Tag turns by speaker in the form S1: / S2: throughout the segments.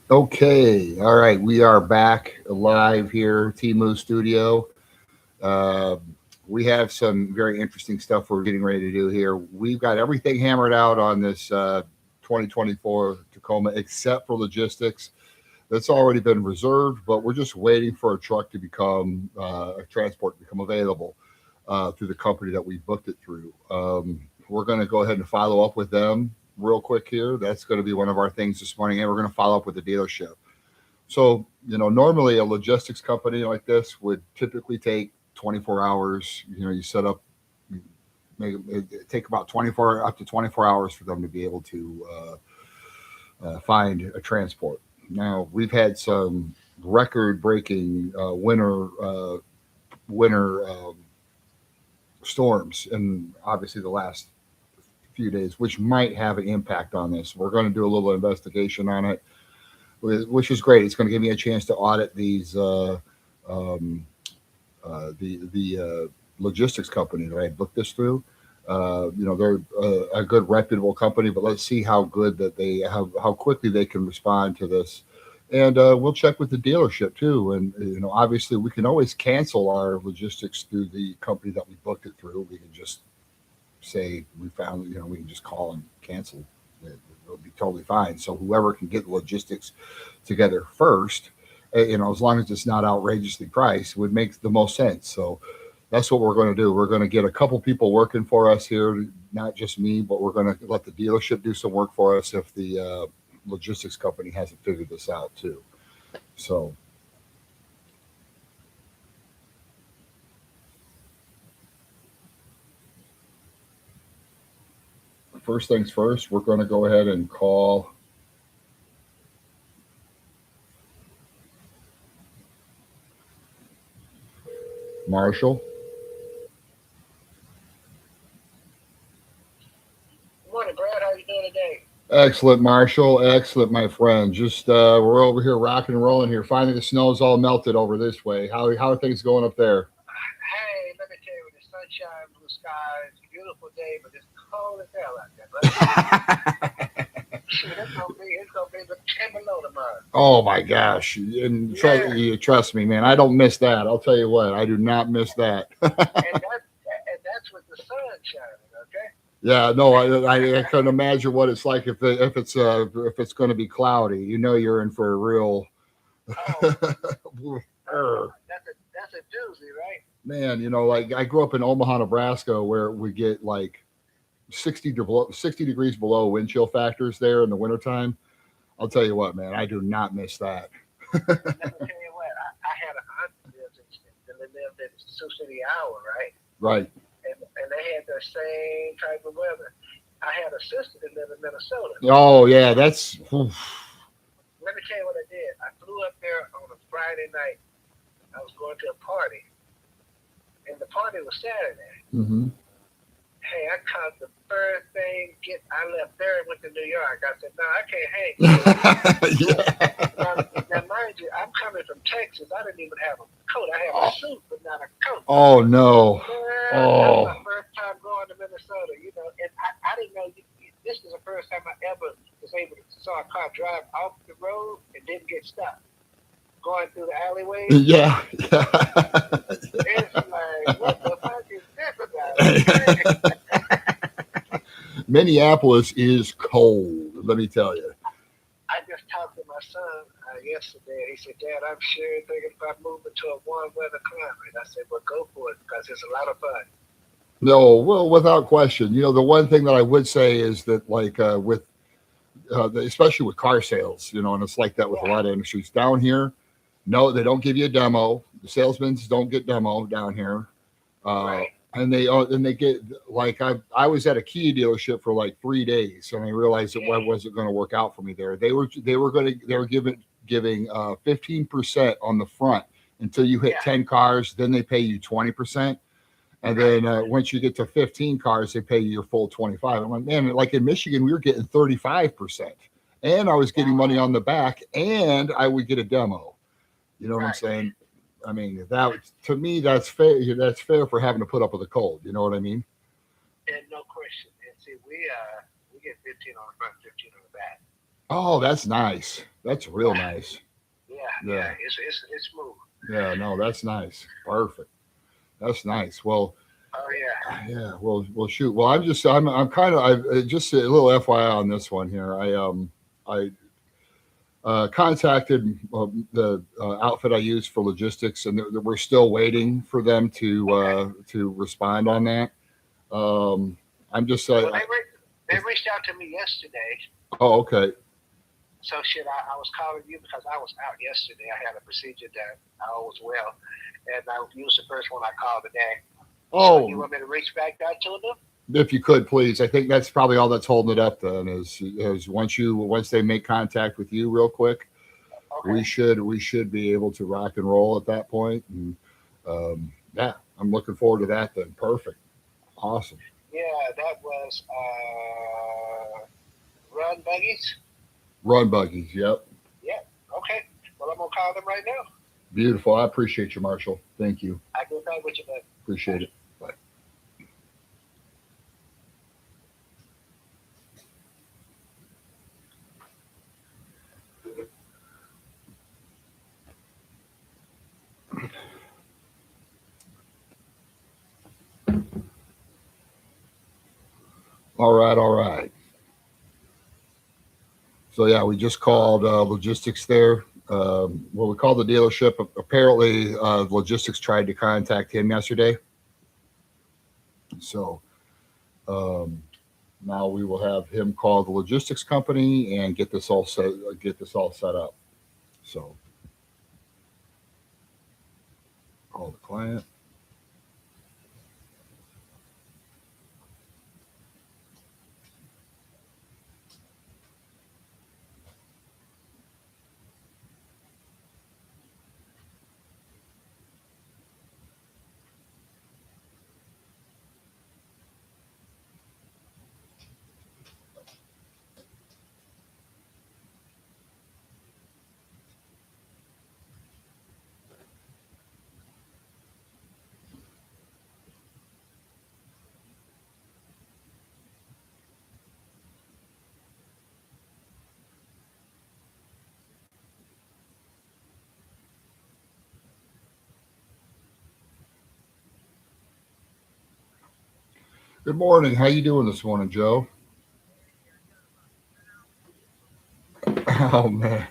S1: Okay, all right, we are back live here, Timu Studio. Uh, we have some very interesting stuff we're getting ready to do here. We've got everything hammered out on this 2024 Tacoma, except for logistics. That's already been reserved, but we're just waiting for a truck to become a transport to become available through the company that we booked it through. We're going to go ahead and follow up with them real quick here. That's going to be one of our things this morning, and we're going to follow up with the dealership. So, normally a logistics company like this would typically take 24 hours. You set up, you make it take about 24 up to 24 hours for them to be able to find a transport. Now, we've had some record-breaking winter storms, and obviously the last few days, which might have an impact on this. We're going to do a little investigation on it, which is great. It's going to give me a chance to audit these um, the logistics company that I booked this through. They're a good reputable company, but let's see how good that they have, how quickly they can respond to this. And we'll check with the dealership too. And obviously, we can always cancel our logistics through the company that we booked it through. We can just say we found, we can just call and cancel. It'll be totally fine. So whoever can get the logistics together first, as long as it's not outrageously priced, would make the most sense. So that's what we're going to do. We're going to get a couple people working for us here, not just me, but we're going to let the dealership do some work for us if the logistics company hasn't figured this out too. So first things first, we're going to go ahead and call Marshall.
S2: Good morning, Brad. How you doing today?
S1: Excellent, Marshall. Excellent, my friend. Just we're over here rocking and rolling here. Finally, the snow's all melted over this way. How are things going up there?
S2: Hey, let me tell you, the sunshine, blue skies, beautiful day, but it's cold as hell out there, buddy. Shoot, it's gonna be the 10 below tomorrow.
S1: Oh my gosh! And
S2: Yeah,
S1: trust me, man. I don't miss that. I'll tell you what. I do not miss that.
S2: and that's with the sun shining. Okay.
S1: Yeah, no, I can imagine what it's like if it's going to be cloudy. You're in for a real.
S2: Oh,
S1: Err.
S2: that's a doozy, right?
S1: Man, like I grew up in Omaha, Nebraska, where we get like 60 degrees below wind chill factors there in the wintertime. I'll tell you what, man, I do not miss that.
S2: Let me tell you what. I had a aunt that lived in Sioux City, Iowa, right?
S1: Right.
S2: And they had the same type of weather. I had a sister that lived in Minnesota.
S1: Oh yeah, that's.
S2: Let me tell you what I did. I flew up there on a Friday night. I was going to a party, and the party was Saturday.
S1: Hmm.
S2: Hey, I caught the first thing. I left there and went to New York. I said, no, I can't hang here.
S1: Yeah.
S2: Now, mind you, I'm coming from Texas. I didn't even have a coat. I have a
S1: Oh,
S2: suit, but not a coat.
S1: oh no.
S2: That's my
S1: Oh.
S2: first time going to Minnesota, and I didn't know this was the first time I ever was able to saw a car drive off the road and didn't get stopped going through the alleyways.
S1: Yeah.
S2: It's like, what the fuck is this about? Okay.
S1: Minneapolis is cold. Let me tell you.
S2: I just talked to my son yesterday. He said, Dad, I'm sure thinking about moving to a warm weather climate. I said, well, go for it because it's a lot of fun.
S1: No, well, without question. The one thing that I would say is that, like, with especially with car sales, and it's like that with a
S2: Yeah,
S1: lot of industries down here. No, they don't give you a demo. The salesmen don't get demo down here.
S2: right.
S1: And they get, like, I was at a Kia dealership for like 3 days, and I realized that
S2: Yeah,
S1: what wasn't going to work out for me there. They were giving 15% on the front until you hit
S2: yeah,
S1: 10 cars. Then they pay you 20%. And
S2: right.
S1: then once you get to 15 cars, they pay you your full 25. I'm like, man, like in Michigan, we were getting 35%. And I was getting money
S2: Wow,
S1: on the back, and I would get a demo. You know what I'm
S2: right.
S1: saying? I mean, to me, that's fair. That's fair for having to put up with the cold. You know what I mean?
S2: And no question. And see, we get 15 on the front, 15 on the back.
S1: Oh, that's nice. That's real nice. Yeah.
S2: It's smooth.
S1: Yeah. No, that's nice. Perfect. That's nice. Well,
S2: Oh yeah.
S1: yeah. Well, shoot. Well, I'm kind of, I just a little FYI on this one here. I contacted the outfit I use for logistics, and we're still waiting for them
S2: Okay.
S1: to respond on that. Um, I'm just
S2: Well, they reached out to me yesterday.
S1: oh, okay.
S2: So shit, I was calling you because I was out yesterday. I had a procedure done. I was well, and I used the first one I called today. So you
S1: Oh,
S2: want me to reach back out to them?
S1: if you could please, I think that's probably all that's holding it up. Then is once they make contact with you real quick,
S2: Okay.
S1: we should be able to rock and roll at that point. And yeah, I'm looking forward to that. Then perfect, awesome.
S2: Yeah, that was Run Buggies.
S1: Run buggies. Yep.
S2: Yeah. Okay. Well, I'm gonna call them right now.
S1: Beautiful. I appreciate you, Marshall. Thank you.
S2: I get back with you, bud.
S1: Appreciate it. Bye. All right. All right. So yeah, we just called logistics there. Well, we called the dealership. Apparently, logistics tried to contact him yesterday. So um, now we will have him call the logistics company and get this all set up. So call the client. Good morning. How you doing this morning, Joe? Oh man.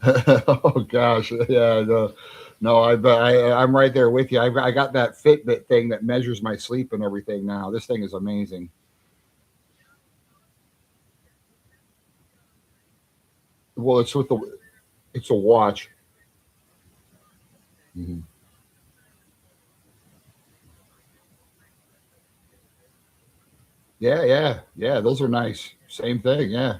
S1: Oh gosh. Yeah. No, no. I'm right there with you. I got that Fitbit thing that measures my sleep and everything now. This thing is amazing. Well, it's a watch. Mhm. Yeah, yeah, yeah. Those are nice. Same thing. Yeah,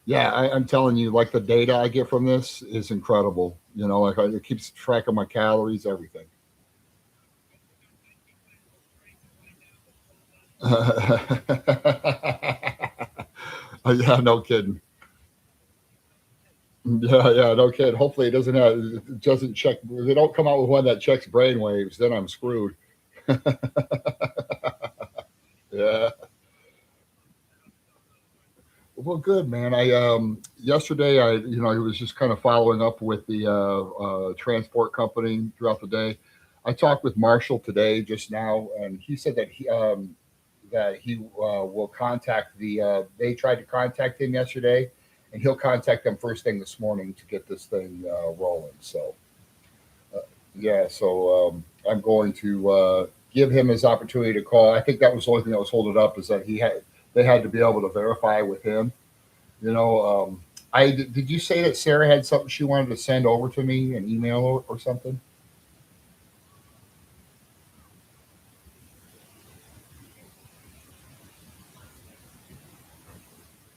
S1: yeah. I'm telling you, like the data I get from this is incredible. Like it keeps track of my calories, everything. Yeah, no kidding. Yeah, yeah, no kidding. Hopefully, it doesn't check. If they don't come out with one that checks brain waves, then I'm screwed. Yeah. Well, good man. I yesterday I was just kind of following up with the transport company throughout the day. I talked with Marshall today just now, and he said that he will contact the. They tried to contact him yesterday, and he'll contact them first thing this morning to get this thing rolling. So yeah, so I'm going to give him his opportunity to call. I think that was the only thing that was holding it up is that they had to be able to verify with him. You know, did you say that Sarah had something she wanted to send over to me, an email or something?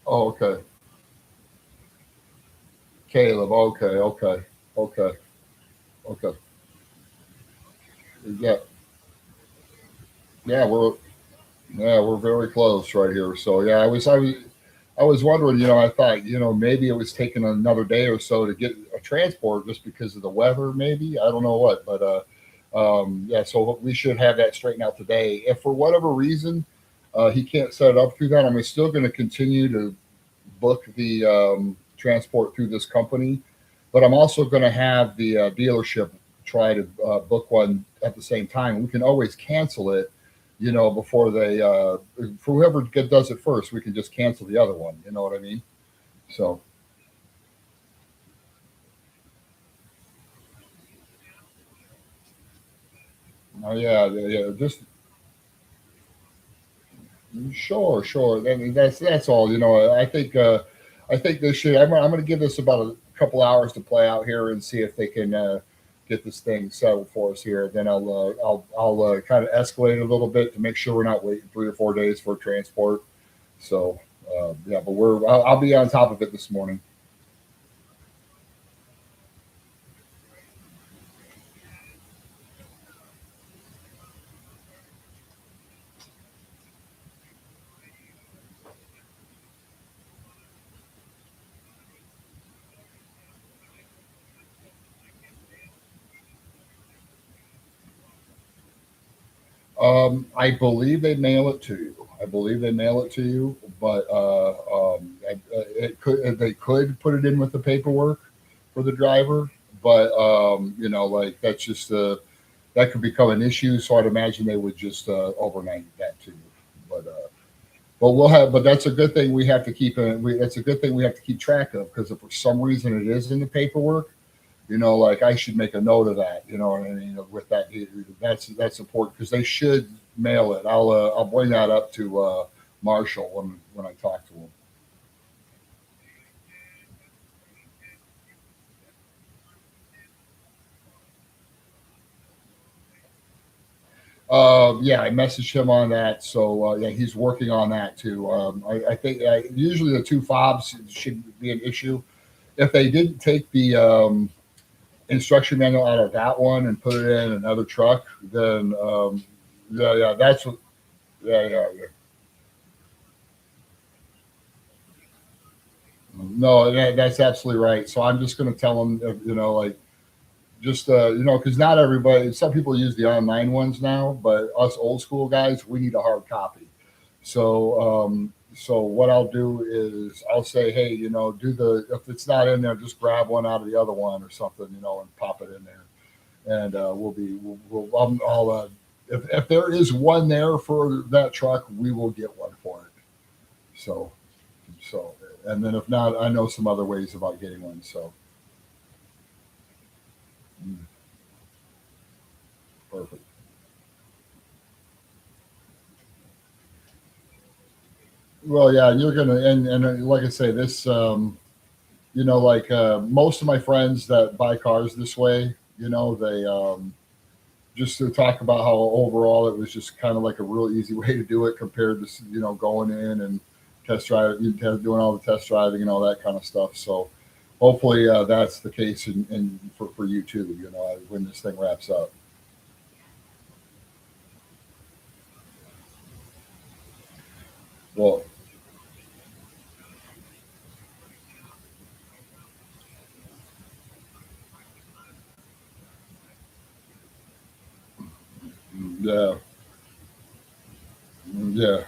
S1: Oh, okay, Caleb. Okay, okay, okay, okay. Yeah, yeah, we're very close right here. So yeah, I was wondering. I thought maybe it was taking another day or so to get a transport just because of the weather. Maybe I don't know what, but yeah. So we should have that straightened out today. If for whatever reason He can't set it up through that. I'm still going to continue to book the transport through this company, but I'm also going to have the dealership try to book one at the same time. We can always cancel it, before they, for whoever does it first, we can just cancel the other one. You know what I mean? So, oh yeah, yeah, just sure, sure. And that's all. I think this should. I'm going to give this about a couple hours to play out here and see if they can get this thing settled for us here. Then I'll kind of escalate it a little bit to make sure we're not waiting 3 or 4 days for transport. So yeah, but I'll be on top of it this morning. I believe they mail it to you. I believe they mail it to you, but they could put it in with the paperwork for the driver, but like that's just that could become an issue. So I'd imagine they would just overnight that to you. But but that's a good thing we have to keep. That's a good thing we have to keep track of because if for some reason it is in the paperwork, like I should make a note of that. You know what I mean? With that, that's important because they should mail it. I'll bring that up to Marshall when I talk to him. Yeah, I messaged him on that. So yeah, he's working on that too. I think usually the two fobs should be an issue. If they didn't take the instruction manual out of that one and put it in another truck, then yeah, yeah, that's what. Yeah, yeah, yeah. No, that's absolutely right. So I'm just going to tell them, like just because not everybody. Some people use the online ones now, but us old school guys, we need a hard copy. So what I'll do is I'll say, hey, do the if it's not in there, just grab one out of the other one or something, and pop it in there, and I'll if there is one there for that truck, we will get one for it. So so and then if not, I know some other ways about getting one. So mm, perfect. Well, yeah, you're gonna and like I say, this like most of my friends that buy cars this way, they just to talk about how overall it was just kind of like a real easy way to do it compared to going in and doing all the test driving and all that kind of stuff. So hopefully that's the case for you too. When this thing wraps up. Well, yeah, yeah,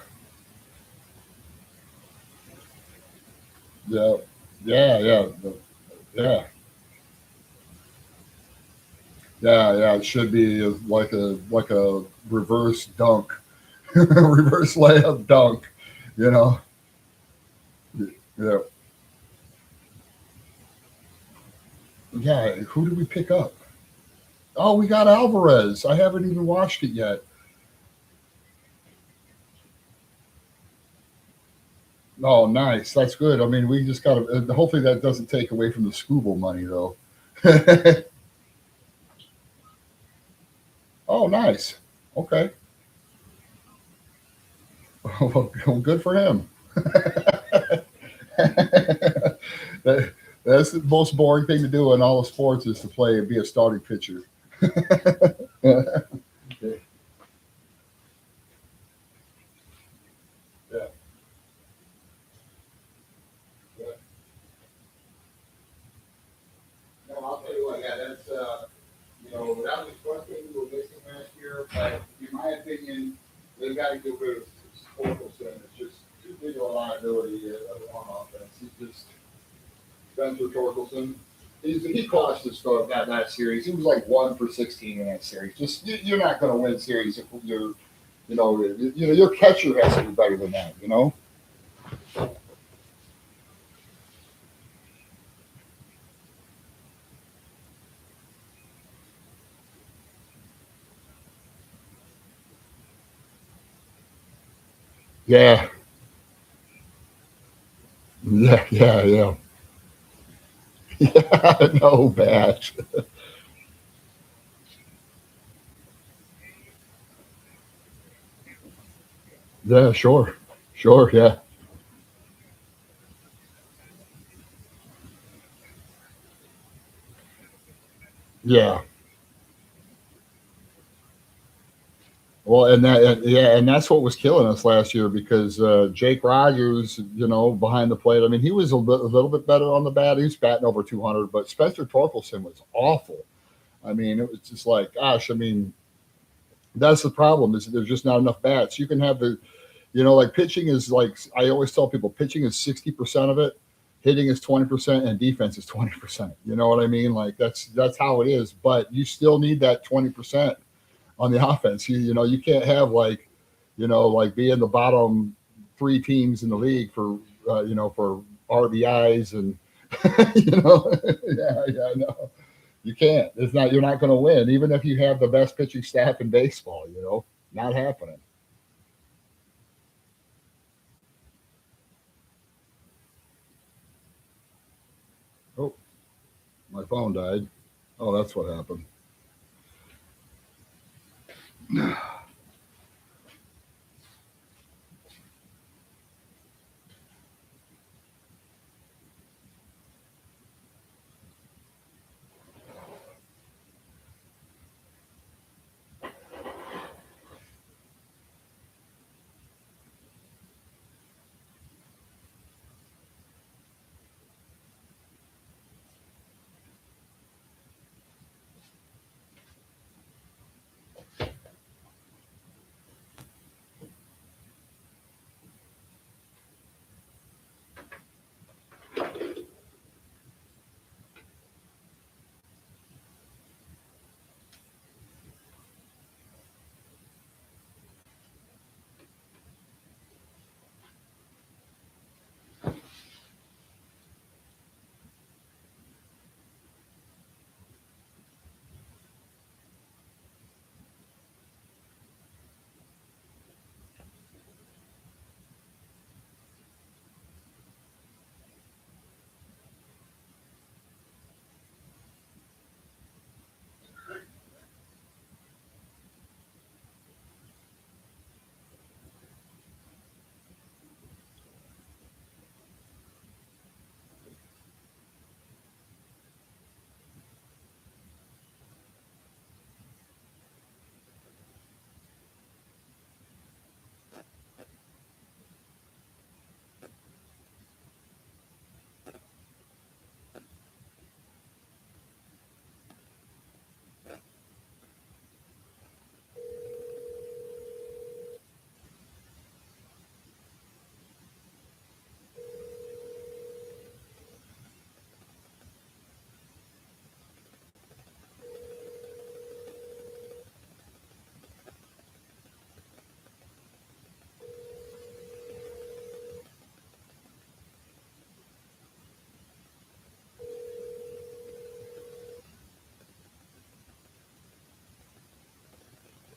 S1: yeah, yeah, yeah, yeah. Yeah, yeah, it should be like a reverse dunk, reverse layup dunk. You know, yeah, yeah. Who did we pick up? Oh, we got Alvarez. I haven't even watched it yet. Oh, nice. That's good. I mean, we just got to. Hopefully, that doesn't take away from the Scooble money, though. Oh, nice. Okay. Well, good for him. That, that's the most boring thing to do in all of sports is to play and be a starting pitcher. Yeah, yeah, yeah. No, I'll tell you what. Yeah, that's that was one thing we were missing last year. But in my opinion, they got to get rid of support ability on offense. He's just Spencer Torkelson. He cost us that series. He was like 1 for 16 in that series. Just you're not going to win series if you're your catcher has to be better than that. Yeah, yeah, yeah, yeah. Yeah, no bad. Yeah, sure, sure, yeah, yeah. Well, yeah, and that's what was killing us last year because Jake Rogers, behind the plate. I mean, he was a little bit better on the bat. He was batting over 200, but Spencer Torkelson was awful. I mean, it was just like, gosh. I mean, that's the problem is there's just not enough bats. You can have like pitching is like I always tell people, pitching is 60% of it, hitting is 20%, and defense is 20%. You know what I mean? Like that's how it is. But you still need that 20% on the offense. You can't have like being the bottom three teams in the league for RBIs and yeah, no, you can't. It's not. You're not going to win, even if you have the best pitching staff in baseball. Not happening. Oh, my phone died. Oh, that's what happened.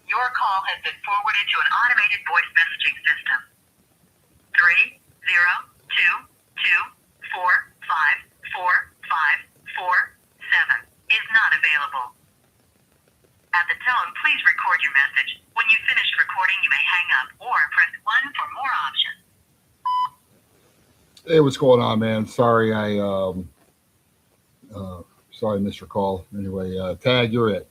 S3: Your call has been forwarded to an automated voice messaging system. 302245457 is not available. At the tone, please record your message. When you've finished recording, you may hang up or press 1 for more options.
S1: Hey, what's going on, man? Uh, sorry I missed your call. Anyway, Tag, you're it.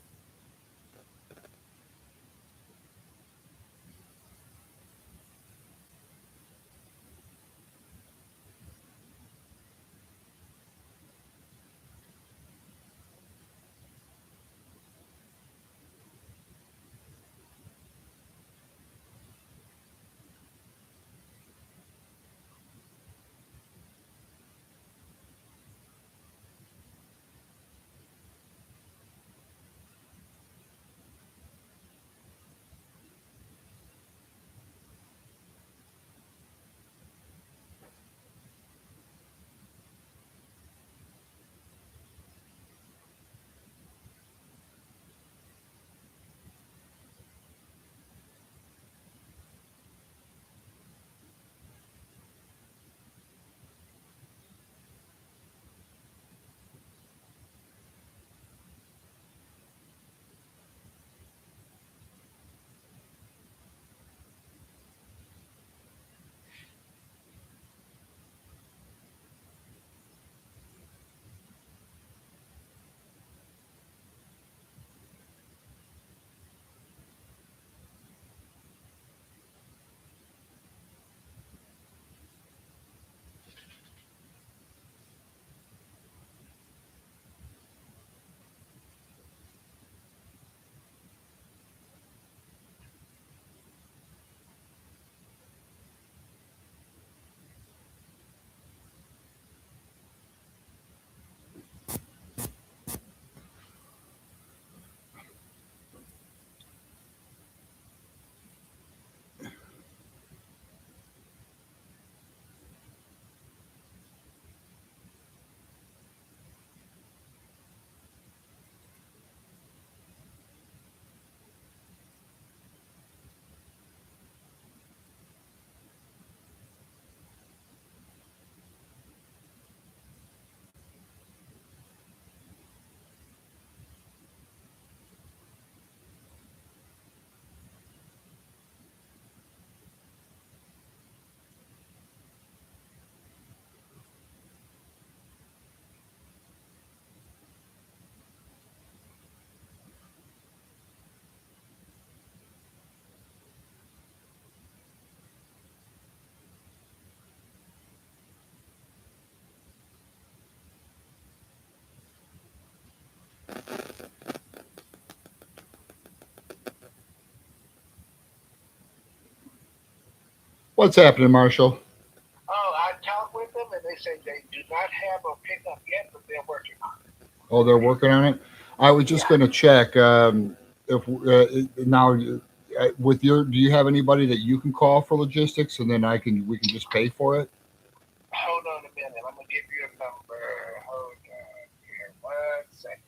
S1: What's happening, Marshall?
S2: Oh, I talked with them and they say they do not have a pickup yet, but they're working on
S1: Oh, they're working on it. I was
S2: it.
S1: just
S2: Yeah.
S1: going to check if now with your. Do you have anybody that you can call for logistics, and then we can just pay for it?
S2: Hold on a minute. I'm gonna give you a number. Hold on here. 1 second.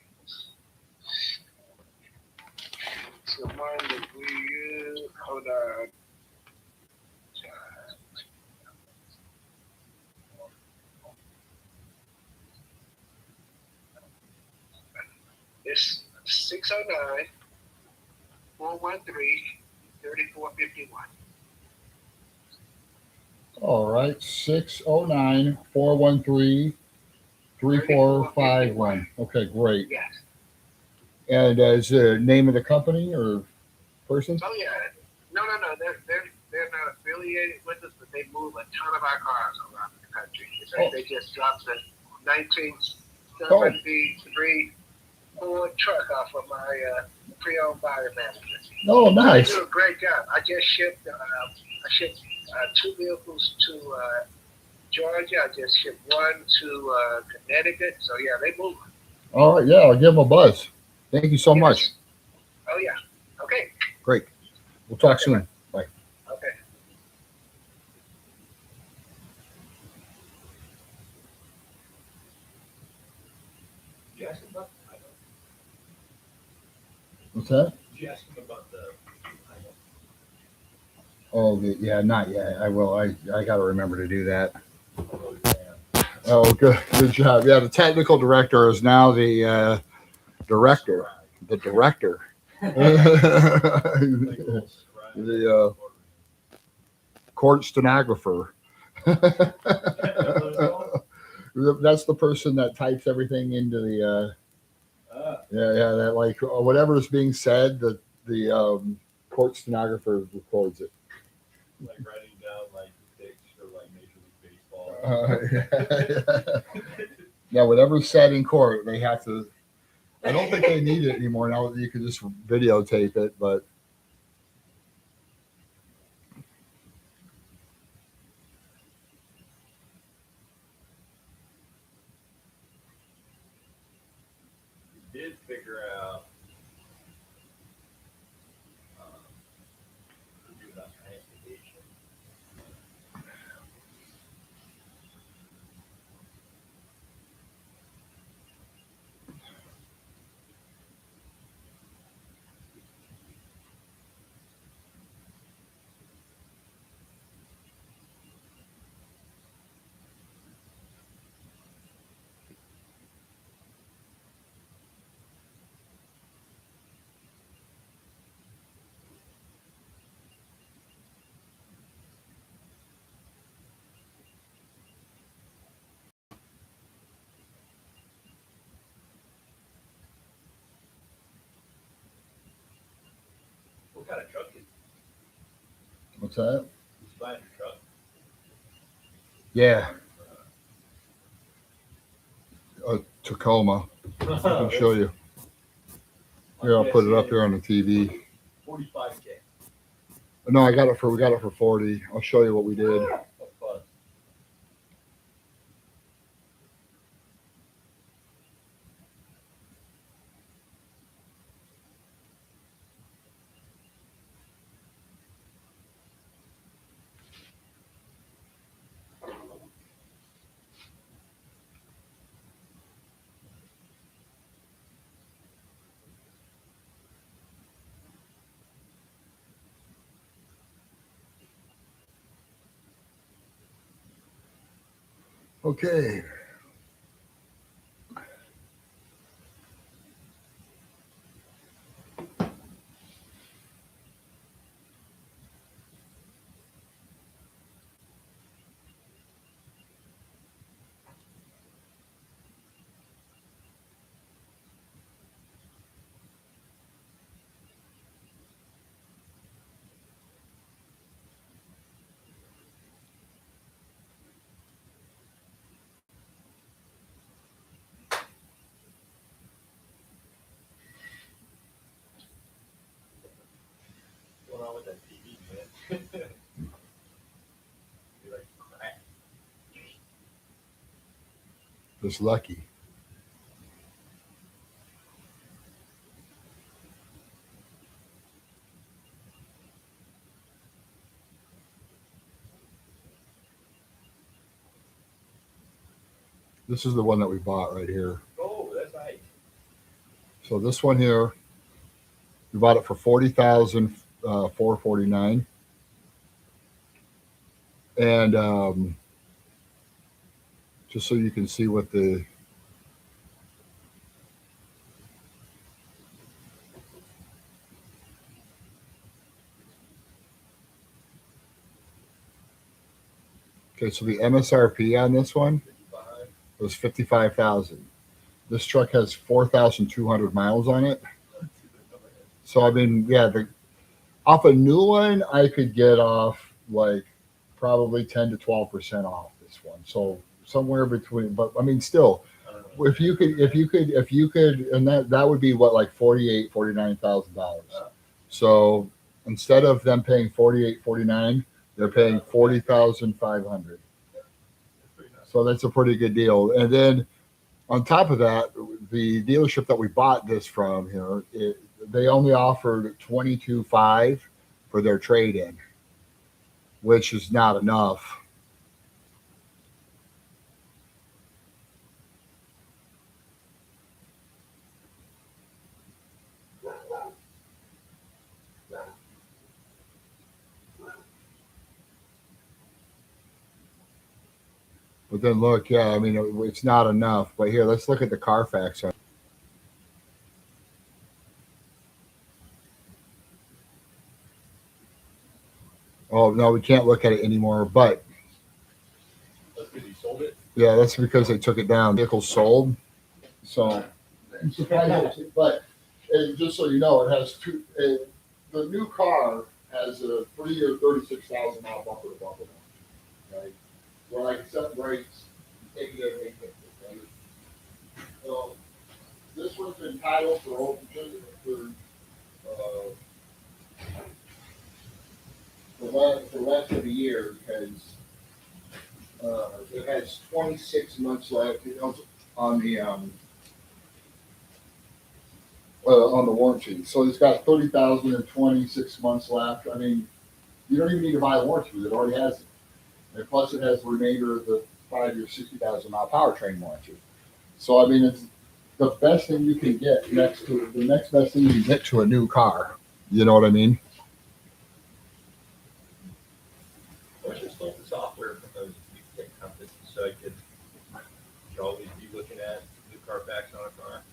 S2: It's the one that we use. Hold on. It's 609 413 3451.
S1: All right, 609-413-3451. Okay, great.
S2: Yes.
S1: And is the name of the company or person?
S2: Oh yeah. No. They're not affiliated with us, but they move a ton of our cars around the country. It's like they just dropped a 1973 Ford truck off of my pre-owned buyer manager.
S1: Oh,
S2: So they
S1: nice.
S2: do a great job. I just shipped. I shipped 2 vehicles to Georgia. I just shipped one to Connecticut. So yeah, they move.
S1: All right, yeah, I'll give them a buzz. Thank you so much.
S2: Yes. Oh yeah. Okay.
S1: Great. We'll talk
S2: Okay.
S1: soon. Bye.
S2: Okay.
S4: Did you ask him about I know.
S1: What's that?
S4: Did you ask him about the I know?
S1: Oh, yeah, not yet. I will. I got to remember to do that.
S4: Oh, yeah.
S1: Oh, good job. Yeah, the technical director is now the director. The director.
S4: Like a little scribe.
S1: The court stenographer. That's the person that types everything into the yeah that like whatever is being said, the court stenographer records it.
S4: like writing down like picks for like Major League Baseball.
S1: Yeah, whatever's said in court, they have to. I don't think they need it anymore now that you can just videotape it, but
S4: You did figure out to do that transportation. What kind of truck is
S1: what's that?
S4: he's buying a truck?
S1: Yeah, Tacoma. I can show you. Here, I'll put it up here on the TV.
S4: 45K.
S1: No, we got it for 40. I'll show you what we did.
S4: That's fun.
S1: Okay. Just lucky. This is the one that we bought right here.
S4: Oh, that's nice.
S1: So this one here, we bought it for 40,000, 449, and just so you can see what the okay, so the MSRP on this one
S4: 55.
S1: was 55,000. This truck has 4,200 miles on it. So I mean, yeah, the off a new one, I could get off like probably 10 to 12% off this one. So somewhere between, but I mean, still,
S4: I don't know.
S1: if you could, and that would be what, like $49,000. So instead of them paying 48.49, they're paying 40,500.
S4: That's pretty nice.
S1: So that's a pretty good deal. And then on top of that, the dealership that we bought this from here, they only offered 22.5 for their trade-in, which is not enough. But then look, yeah, I mean, it's not enough. But here, let's look at the Carfax. Oh no, we can't look at it anymore. But
S4: That's because he sold it.
S1: yeah, that's because they took it down. Vehicle sold. So I'm surprised. But just so you know, it has two. The new car has a 3-year, 36,000 mile bumper to bumper, right? Where like except brakes, you take it every day, right? So this one's been titled for less of a year because it has 26 months left on the warranty. So it's got 30,000 and 26 months left. I mean, you don't even need to buy a warranty; it already has it. And plus, it has the remainder of the 5-year, 60,000 mile powertrain warranty. So I mean, it's the best thing you can get next best thing you can get to a new car. You know what I mean?
S4: I wish I stole the software from those big tech companies so I could always be looking at the Carfax on a car.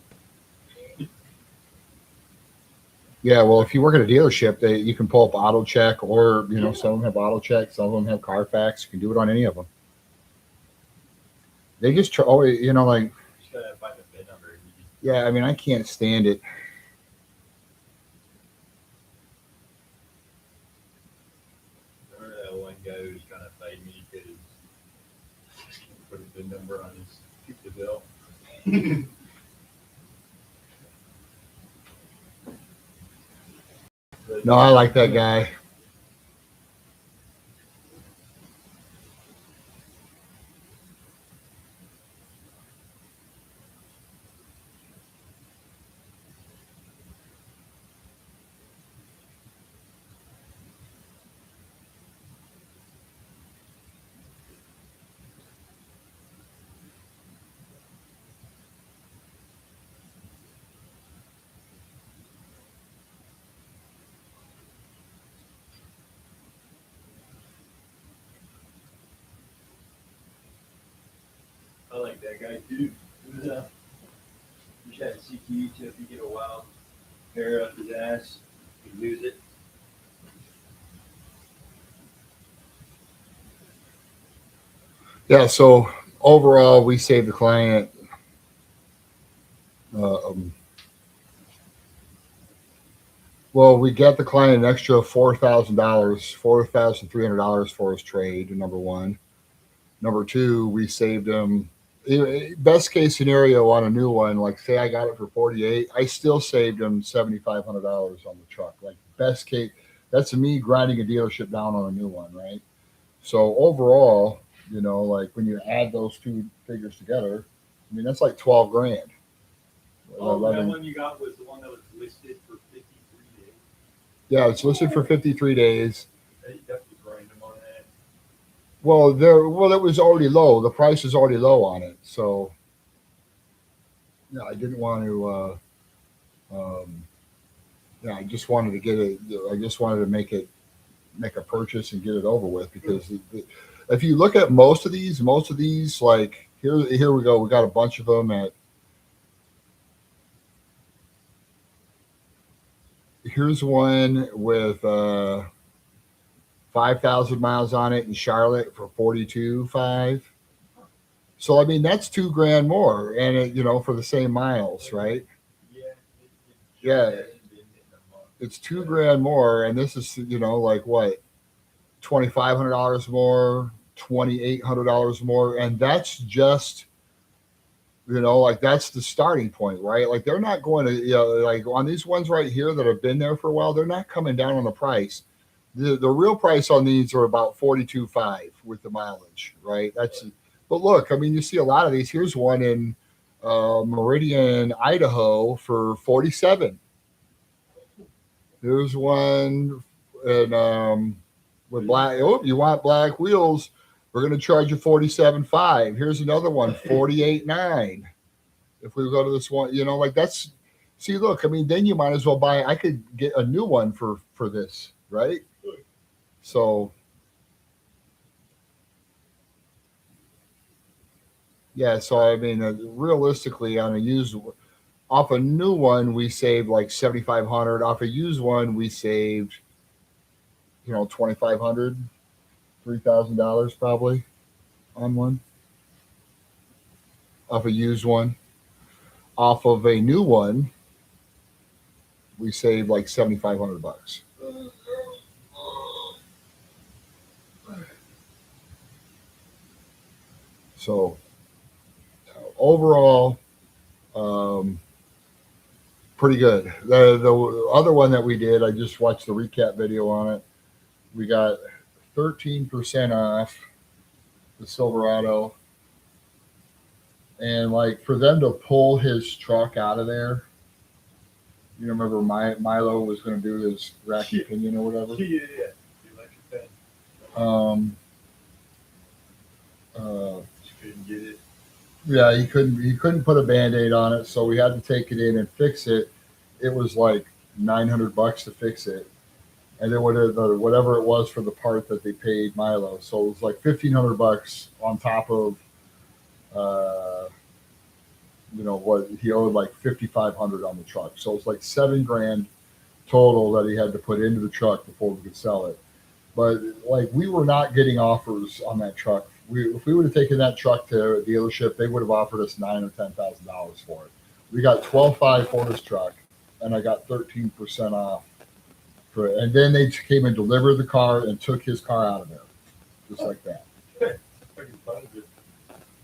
S1: Yeah, well, if you work at a dealership, you can pull up auto check, or some of them have auto check, some of them have Carfax. You can do it on any of them. They just always, like,
S4: Just gotta find the VIN number.
S1: yeah. I mean, I can't stand it.
S4: Remember that one guy who was trying to fight me because he put a VIN number on his pizza bill?
S1: No, I like that guy.
S4: I like that guy too. He was just had a CTE, so if you get a wild hair up his ass, you lose it.
S1: Yeah. So overall, we saved the client. Well, we got the client an extra $4,000, $4,300 for his trade. Number one. Number two, we saved him. Best case scenario on a new one, like say I got it for 48, I still saved him $7,500 on the truck. Like best case, that's me grinding a dealership down on a new one, right? So overall, like when you add those two figures together, I mean, that's like 12 grand.
S4: Oh, that
S1: 11.
S4: one you got was the one that was listed for 53 days.
S1: Yeah, it's listed for 53 days.
S4: They definitely grind them on that.
S1: Well, it was already low. The price is already low on it. So, yeah, I didn't want to, yeah, I just wanted to get it. I just wanted to make a purchase and get it over with because if you look at most of these, like here we go. We got a bunch of them at. Here's one with 5,000 miles on it in Charlotte for 42.5. So I mean that's 2 grand more, and for the same miles, right?
S4: Yeah,
S1: Yeah,
S4: hasn't been in a month.
S1: it's 2 grand more, and this is like what, $2,500 more, $2,800 more, and that's just like that's the starting point, right? Like they're not going to like on these ones right here that have been there for a while, they're not coming down on the price. The real price on these are about 42.5 with the mileage, right? But look, I mean, you see a lot of these. Here's one in Meridian, Idaho for 47. Here's one in with black. Oh, you want black wheels? We're going to charge you 47.5. Here's another one, 48.9. If we go to this one, like that's. See, look, I mean, then you might as well buy. I could get a new one for this, right? So, yeah. So I mean, realistically, on a used, off a new one, we saved like 7,500. Off a used one, we saved, 2,500, $3,000 probably on one. Off a used one. Off of a new one, we saved like 7,500 bucks. So overall, um, pretty good. The other one that we did, I just watched the recap video on it. We got 13% off the Silverado, and like for them to pull his truck out of there. You remember Milo was going to do his rack opinion or whatever.
S4: Yeah. The electric fan.
S1: Um,
S4: Just couldn't get it.
S1: yeah, he couldn't put a band-aid on it, so we had to take it in and fix it. It was like 900 bucks to fix it, and then whatever it was for the part that they paid Milo, so it was like 1,500 bucks on top of what he owed, like 5,500 on the truck. So it's like 7 grand total that he had to put into the truck before we could sell it. But like we were not getting offers on that truck. If we would have taken that truck to a dealership, they would have offered us $9,000 or $10,000 for it. We got 12.5 for this truck, and I got 13% off for it. And then they came and delivered the car and took his car out of there, just like that.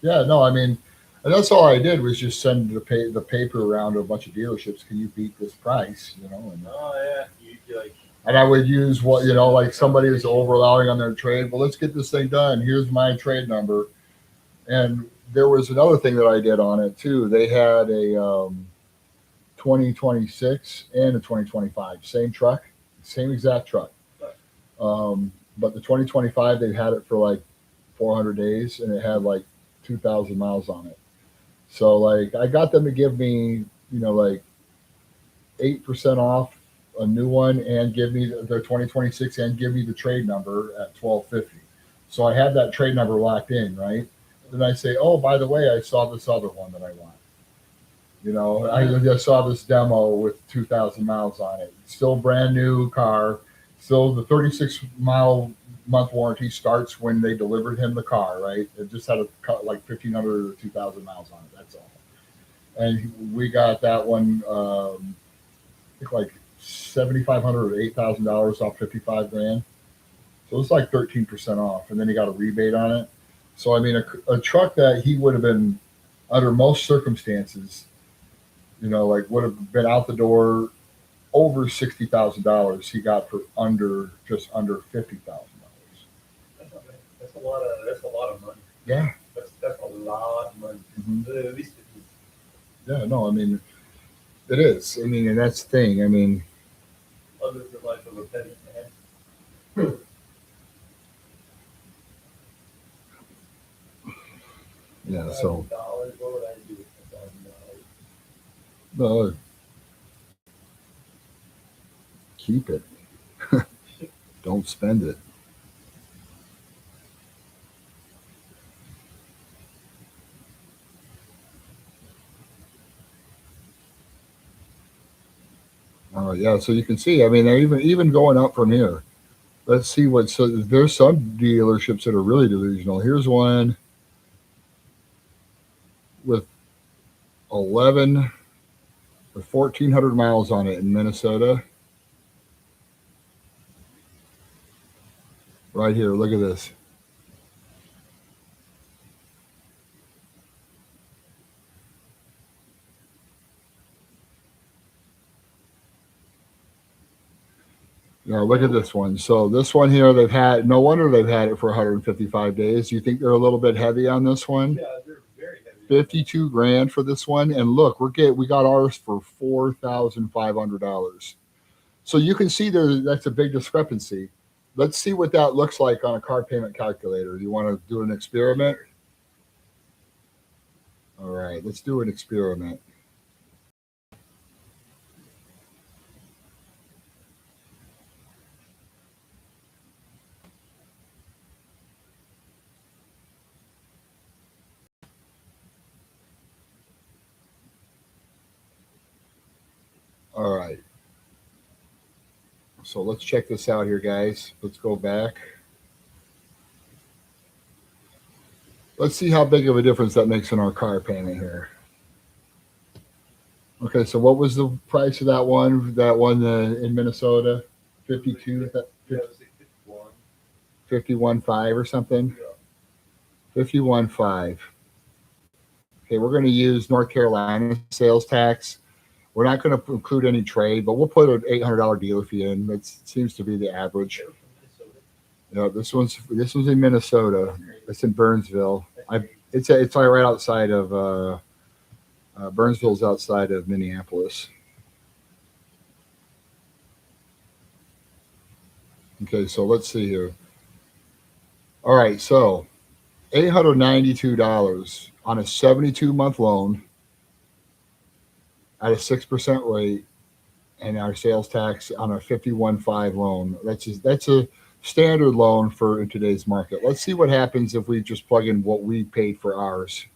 S1: Yeah, no, I mean, and that's all I did was just send the paper around to a bunch of dealerships. Can you beat this price? And,
S4: Oh yeah, you like.
S1: and I would use what like somebody is over-allowing on their trade. Well, let's get this thing done. Here's my trade number. And there was another thing that I did on it too. They had a 2026 and a 2025, same truck, same exact truck. But the 2025, they had it for like 400 days, and it had like 2,000 miles on it. So like I got them to give me, like 8% off a new one and give me their 2026 and give me the trade number at 1250. So I had that trade number locked in, right? Then I say, oh, by the way, I saw this other one that I want. I just saw this demo with 2,000 miles on it. Still brand new car. Still the 36-month warranty starts when they delivered him the car, right? It just had a cut like 1,500 or 2,000 miles on it. That's all. And we got that one, I think like $7,500 or $8,000 off 55 grand. So it's like 13% off. And then he got a rebate on it. So, I mean, a truck that he would have been, under most circumstances, like would have been out the door over $60,000, he got for just under $50,000.
S4: That's a lot of money.
S1: Yeah.
S4: That's a lot of money.
S1: Mhm.
S4: But at least it is.
S1: Yeah, no, I mean, it is. I mean, and that's the thing. I mean,
S4: I'll live the life of a petty man.
S1: yeah, so,
S4: $1,000, what would I do with $1,000?
S1: no, keep it. Don't spend it. Yeah, so you can see, I mean, they're even going up from here. Let's see what, so there's some dealerships that are really delusional. Here's one with 11 with 1,400 miles on it in Minnesota. Right here, look at this. Now look at this one. So this one here, they've had, no wonder they've had it for 155 days. You think they're a little bit heavy on this one?
S4: Yeah, they're very heavy.
S1: 52 grand for this one, and look, we got ours for $4,500. So you can see that's a big discrepancy. Let's see what that looks like on a car payment calculator. You want to do an experiment? All right, let's do an experiment. All right. So let's check this out here, guys. Let's go back. Let's see how big of a difference that makes in our car payment here. Okay, so what was the price of that one? That one in Minnesota, 52,
S4: Yeah, it was like 51.
S1: 51.5 or something.
S4: Yeah.
S1: 51.5. Okay, we're going to use North Carolina sales tax. We're not going to include any trade, but we'll put an $800 dealer fee in. That seems to be the average.
S4: They were from Minnesota.
S1: Yeah, this one's in Minnesota. It's in Burnsville. It's like right outside of Burnsville's outside of Minneapolis. Okay, so let's see here. All right, so $892 on a 72-month loan at a 6% rate, and our sales tax on a 51.5 loan. That's a standard loan for in today's market. Let's see what happens if we just plug in what we paid for ours.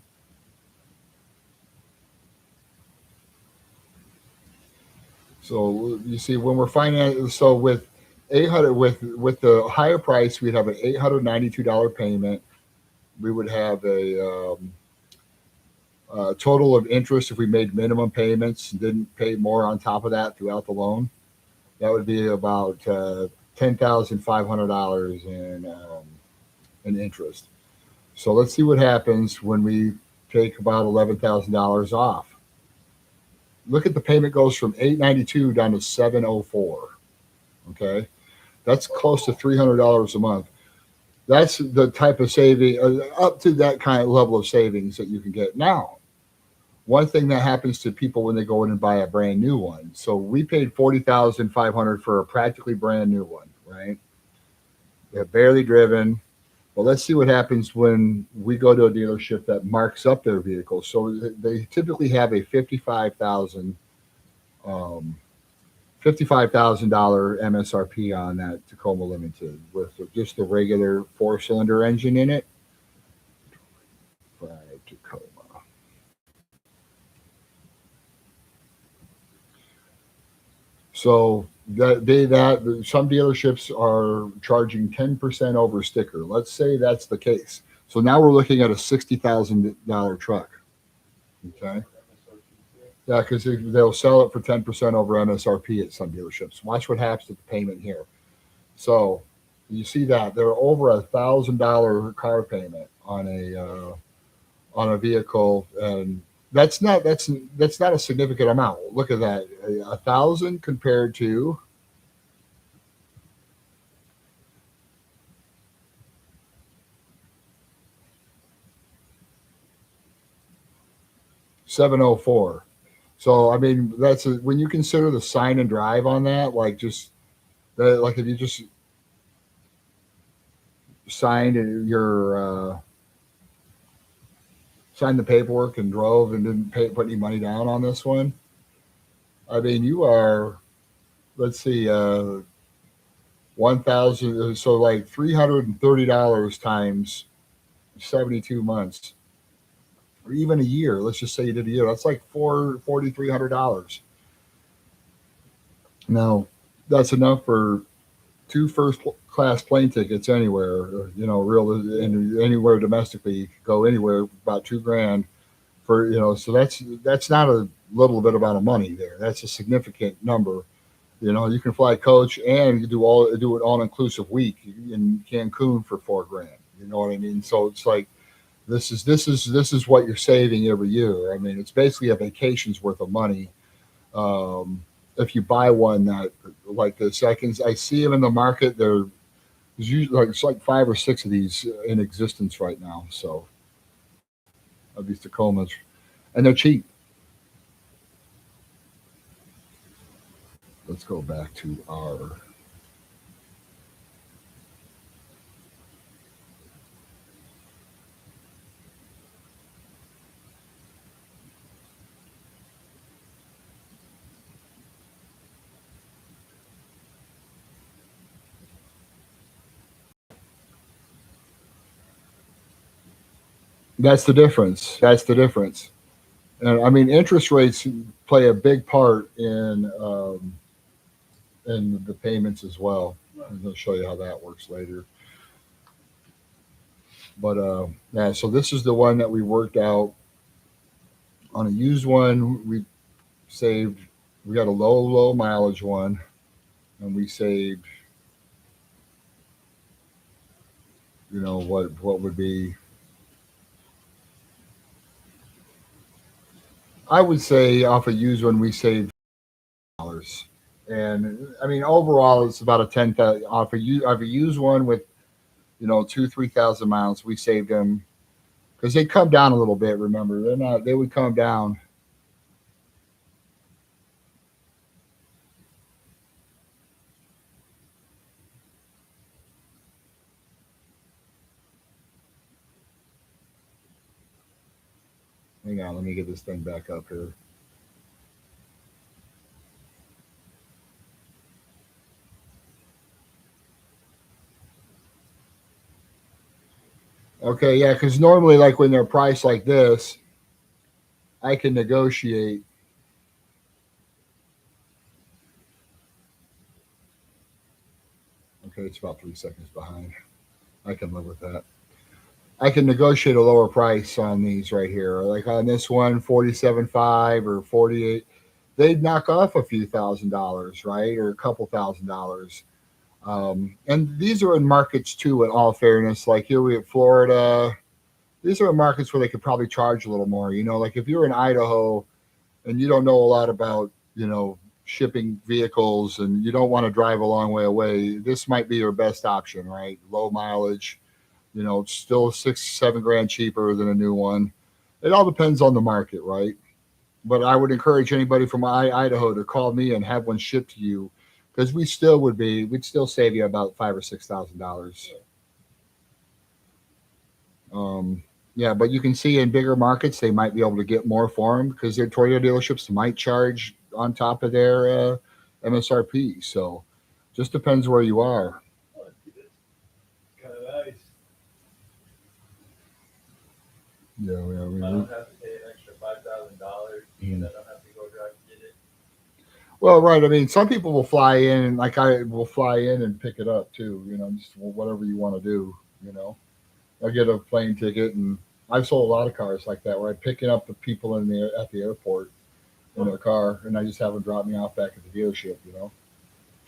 S1: So you see, when we're financing, so with 800 with the higher price, we'd have an $892 payment. We would have a total of interest if we made minimum payments and didn't pay more on top of that throughout the loan. That would be about $10,500 in interest. So let's see what happens when we take about $11,000 off. Look at the payment goes from $892 down to $704. Okay, that's close to $300 a month. That's the type of saving up to that kind of level of savings that you can get now. One thing that happens to people when they go in and buy a brand new one. So we paid $40,500 for a practically brand new one, right? They're barely driven. Well, let's see what happens when we go to a dealership that marks up their vehicle. So they typically have a $55,000 MSRP on that Tacoma Limited with just the regular 4-cylinder engine in it. Tacoma. So that some dealerships are charging 10% over sticker. Let's say that's the case. So now we're looking at a $60,000 truck. Okay. Yeah, because they'll sell it for 10% over MSRP at some dealerships. Watch what happens to the payment here. So you see that they're over $1,000 car payment on a vehicle, and that's not a significant amount. Look at that, 1,000 compared to 704. So I mean, when you consider the sign and drive on that, like just like if you just signed signed the paperwork and drove and didn't put any money down on this one, I mean, you are, let's see, 1,000. So like $330 times 72 months, or even a year. Let's just say you did a year. That's like $4,300. Now, that's enough for two first class plane tickets anywhere. Anywhere domestically, you could go anywhere about 2 grand for So that's not a little bit amount of money there. That's a significant number. You can fly coach and you do it all inclusive week in Cancun for 4 grand. You know what I mean? So it's like this is what you're saving every year. I mean, it's basically a vacation's worth of money. If you buy one that like this, I see them in the market. There's usually it's like 5 or 6 of these in existence right now. So of these Tacomas, and they're cheap. Let's go back to our. That's the difference. That's the difference. And I mean, interest rates play a big part in the payments as well. I'm going to show you how that works later. But yeah, so this is the one that we worked out on a used one. We saved. We got a low mileage one, and we saved. What would be? I would say off a used one we saved dollars, and I mean overall it's about a 10,000 off a used one with 2-3 thousand miles. We saved them because they come down a little bit. Remember, they would come down. Hang on, let me get this thing back up here. Okay, yeah, because normally, like when they're priced like this, I can negotiate. Okay, it's about 3 seconds behind. I can live with that. I can negotiate a lower price on these right here. Like on this one, 47.5 or 48. They'd knock off a few $1,000s, right? Or a couple $1,000s. And these are in markets too, in all fairness. Like here we have Florida. These are in markets where they could probably charge a little more. Like if you're in Idaho and you don't know a lot about, shipping vehicles and you don't want to drive a long way away, this might be your best option, right? Low mileage, it's still 6-7 grand cheaper than a new one. It all depends on the market, right? But I would encourage anybody from Idaho to call me and have one shipped to you because we'd still save you about $5,000 or $6,000. Yeah, but you can see in bigger markets they might be able to get more for them because their Toyota dealerships might charge on top of their MSRP. So, just depends where you are.
S4: Oh, it's kind of nice.
S1: Yeah,
S4: I don't have to pay an extra $5,000, and I don't have to go drive to get it.
S1: Well, right. I mean, some people will fly in, like I will fly in and pick it up too. Just whatever you want to do. I get a plane ticket, and I've sold a lot of cars like that where I'm picking up the people at the airport in their car, and I just have them drop me off back at the dealership.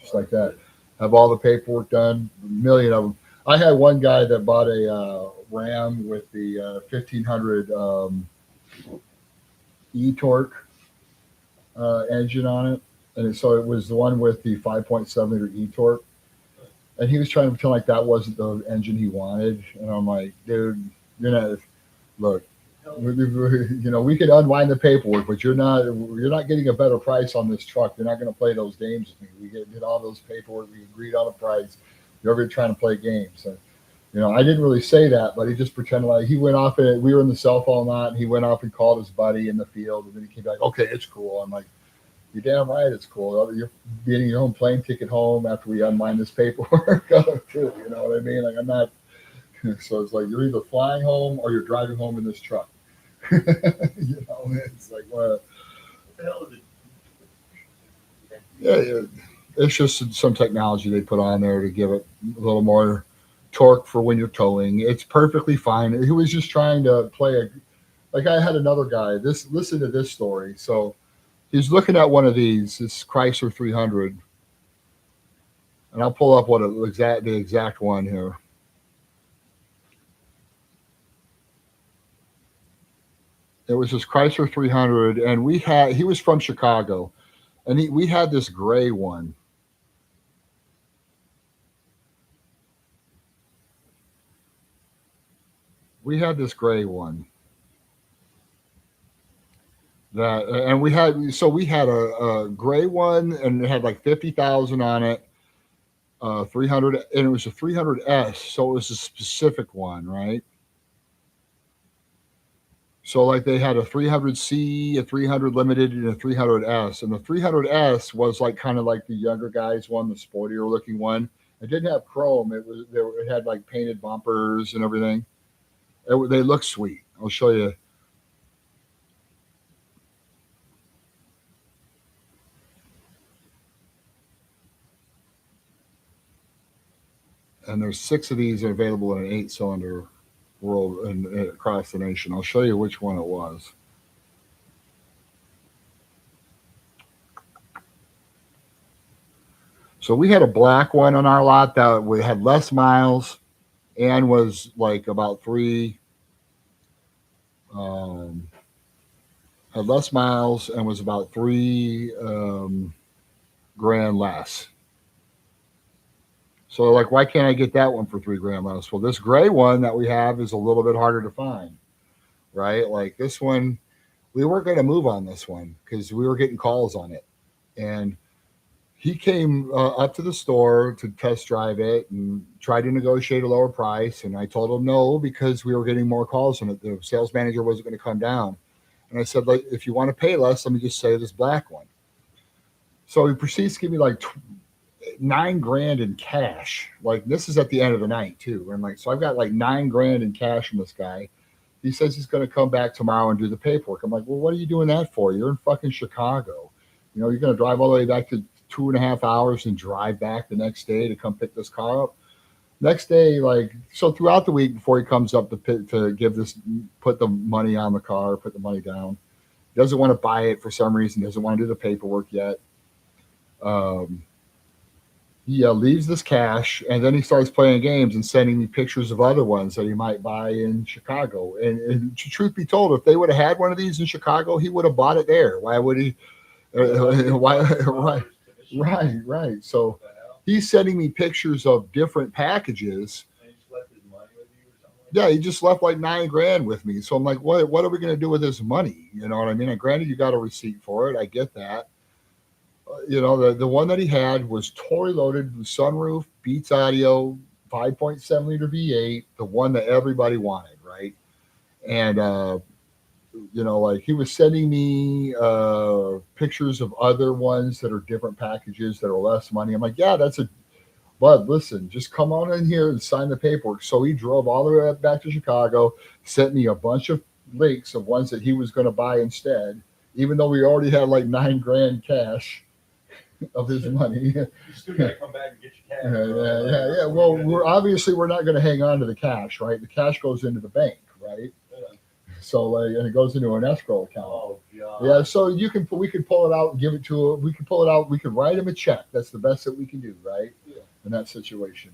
S1: Just like that. Have all the paperwork done. A million of them. I had one guy that bought a Ram with the 1500 e-torque engine on it, and so it was the one with the 5.7 liter e-torque. And he was trying to pretend like that wasn't the engine he wanted. And I'm like, dude, look, You know, we can unwind the paperwork, but you're not getting a better price on this truck. You're not going to play those games with me. We did all those paperwork. We agreed on a price. You're already trying to play games. And, you know, I didn't really say that, but he just pretended like he went off and we were in the cell phone lot, and he went off and called his buddy in the field, and then he came back. Okay, it's cool. I'm like, you're damn right, it's cool. You're getting your own plane ticket home after we unwind this paperwork. Too, you know what I mean? Like I'm not. So it's like you're either flying home or you're driving home in this truck. You know, it's like what
S4: the hell is it?
S1: yeah, it's just some technology they put on there to give it a little more torque for when you're towing. It's perfectly fine. He was just trying to play like I had another guy. Listen to this story. So he's looking at one of these, this Chrysler 300, and I'll pull up the exact one here. It was this Chrysler 300, and he was from Chicago, and we had this gray one. We had this gray one and we had a gray one, and it had like 50,000 on it, 300, and it was a 300S, so it was a specific one, right? So like they had a 300C, a 300 Limited, and a 300S. And the 300S was like kind of like the younger guys one, the sportier looking one. It didn't have chrome. It had like painted bumpers and everything. They look sweet. I'll show you. And there's 6 of these available in an 8-cylinder world and across the nation. I'll show you which one it was. So we had a black one on our lot that we had less miles and was like about had less miles and was about 3 grand less. So like, why can't I get that one for 3 grand less? Well, this gray one that we have is a little bit harder to find, right? Like this one, we weren't going to move on this one because we were getting calls on it. And he came up to the store to test drive it and tried to negotiate a lower price. And I told him no, because we were getting more calls on it. The sales manager wasn't going to come down. And I said, like, if you want to pay less, let me just say this black one. So he proceeds to give me like 9 grand in cash. Like this is at the end of the night too. And like, so I've got like 9 grand in cash from this guy. He says he's going to come back tomorrow and do the paperwork. I'm like, well, what are you doing that for? You're in fucking Chicago. You know, you're going to drive all the way back to 2.5 hours and drive back the next day to come pick this car up. Next day, like, so throughout the week before he comes up to put the money on the car, put the money down, doesn't want to buy it for some reason, doesn't want to do the paperwork yet. He leaves this cash, and then he starts playing games and sending me pictures of other ones that he might buy in Chicago. And truth be told, if they would have had one of these in Chicago, he would have bought it there. Why would he? Right. So he's sending me pictures of different packages.
S4: And he just left his money with you or something?
S1: Yeah, he just left like 9 grand with me. So I'm like, what are we going to do with this money? You know what I mean? And granted, you got a receipt for it. I get that. You know, the one that he had was totally loaded with sunroof, Beats audio, 5.7 liter V8, the one that everybody wanted, right? And, you know, like he was sending me pictures of other ones that are different packages that are less money. I'm like, yeah, Bud, listen, just come on in here and sign the paperwork. So he drove all the way back to Chicago, sent me a bunch of links of ones that he was going to buy instead, even though we already had like 9 grand cash of his money.
S4: You still got to come back and get your cash.
S1: Yeah. Well, we're not going to hang on to the cash, right? The cash goes into the bank, right?
S4: Yeah.
S1: So like, and it goes into an escrow account.
S4: Oh God.
S1: Yeah, so we can pull it out and give it to him. We can pull it out. We can write him a check. That's the best that we can do, right?
S4: Yeah.
S1: In that situation.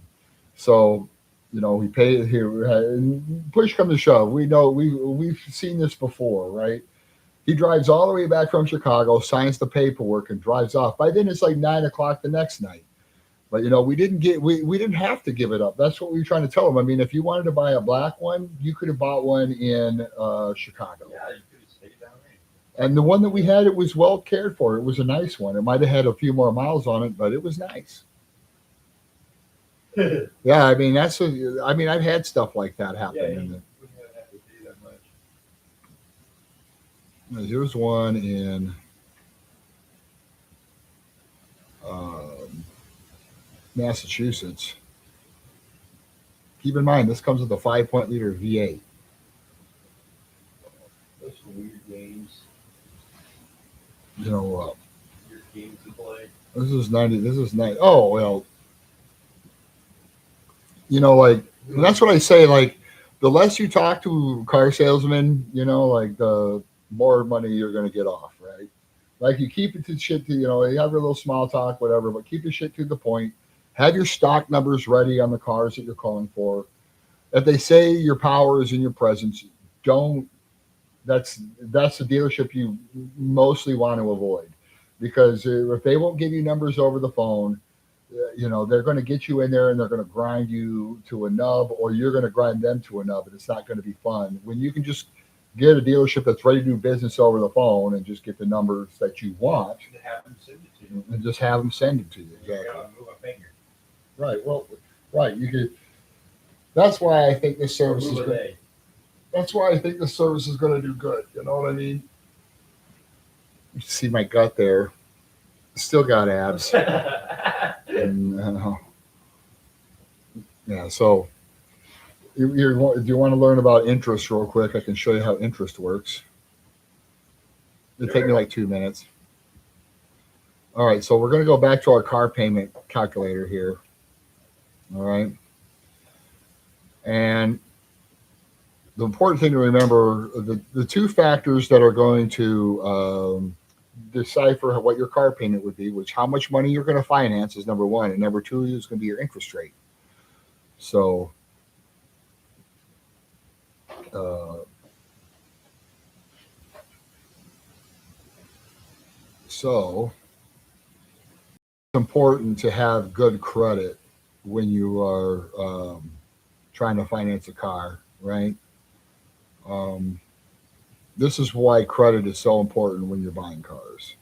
S1: So, you know, we pay it here. And push comes to shove. We know we've seen this before, right? He drives all the way back from Chicago, signs the paperwork, and drives off. By then, it's like 9 o'clock the next night. But we didn't have to give it up. That's what we were trying to tell them. I mean, if you wanted to buy a black one, you could have bought one in Chicago.
S4: Yeah, you could have stayed down there.
S1: And the one that we had, it was well cared for. It was a nice one. It might have had a few more miles on it, but it was nice. Yeah, I mean I've had stuff like that happen.
S4: Yeah, you
S1: And
S4: wouldn't have to do that much.
S1: here's one in um, Massachusetts. Keep in mind, this comes with a 5.0-liter V8.
S4: Those are weird games.
S1: Weird
S4: Games to play.
S1: This is 90. This is 90. Oh, well, like, that's what I say. Like, the less you talk to car salesmen, like, the more money you're going to get off, right? Like, you keep it to shit to, you have a little small talk, whatever, but keep your shit to the point. Have your stock numbers ready on the cars that you're calling for. If they say your power is in your presence, that's the dealership you mostly want to avoid. Because if they won't give you numbers over the phone, they're going to get you in there and they're going to grind you to a nub, or you're going to grind them to a nub, and it's not going to be fun. When you can just get a dealership that's ready to do business over the phone and just get the numbers that you want,
S4: Have them send it to you.
S1: and just have them send it to you.
S4: You gotta move a finger.
S1: Right. Well, right. You could. That's why I think this service is
S4: Move a
S1: good.
S4: day.
S1: That's why I think this service is going to do good. You know what I mean? You see my gut there. Still got abs. And, yeah. So, do you want to learn about interest real quick? I can show you how interest works. It'll take me like 2 minutes. All right. So we're going to go back to our car payment calculator here. All right. And the important thing to remember, the two factors that are going to decipher what your car payment would be, which how much money you're going to finance is number one, and number two is going to be your interest rate. So, it's important to have good credit when you are trying to finance a car, right? This is why credit is so important when you're buying cars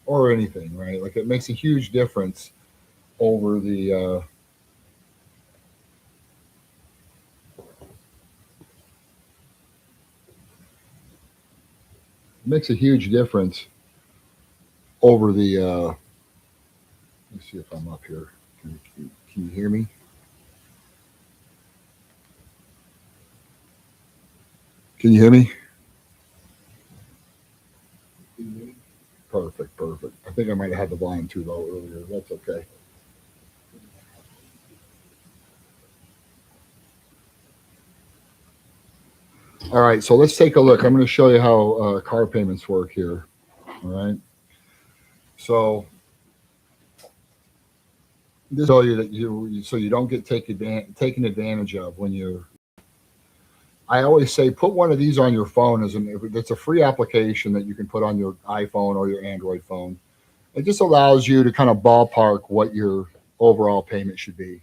S1: or anything, right? Like, it makes a huge difference over the makes a huge difference over the let me see if I'm up here. Can you hear me? Can you hear me? Perfect. I think I might have had the volume too low earlier. That's okay. All right, so let's take a look. I'm going to show you how car payments work here. All right. So this will show you that so you don't get taken advantage of when you're. I always say put one of these on your phone it's a free application that you can put on your iPhone or your Android phone. It just allows you to kind of ballpark what your overall payment should be.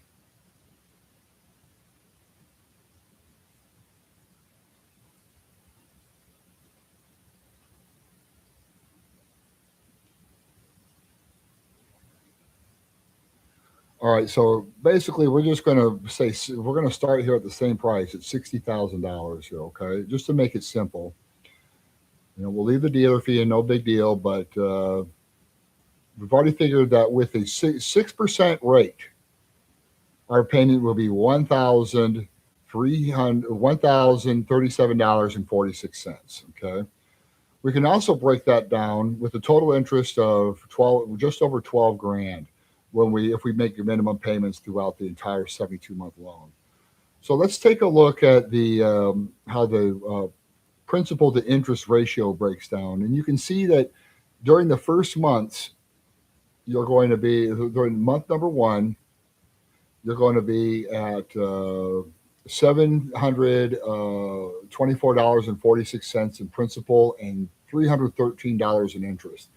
S1: All right, so basically, we're just going to say we're going to start here at the same price at $60,000 here, okay? Just to make it simple. We'll leave the dealer fee and no big deal, but we've already figured that with a 6% rate, our payment will be $1,037.46. Okay. We can also break that down with a total interest of just over 12 grand if we make your minimum payments throughout the entire 72-month loan. So let's take a look at how the principal to interest ratio breaks down, and you can see that during the first months, during month number one, you're going to be at $724.46 in principal and $313 in interest.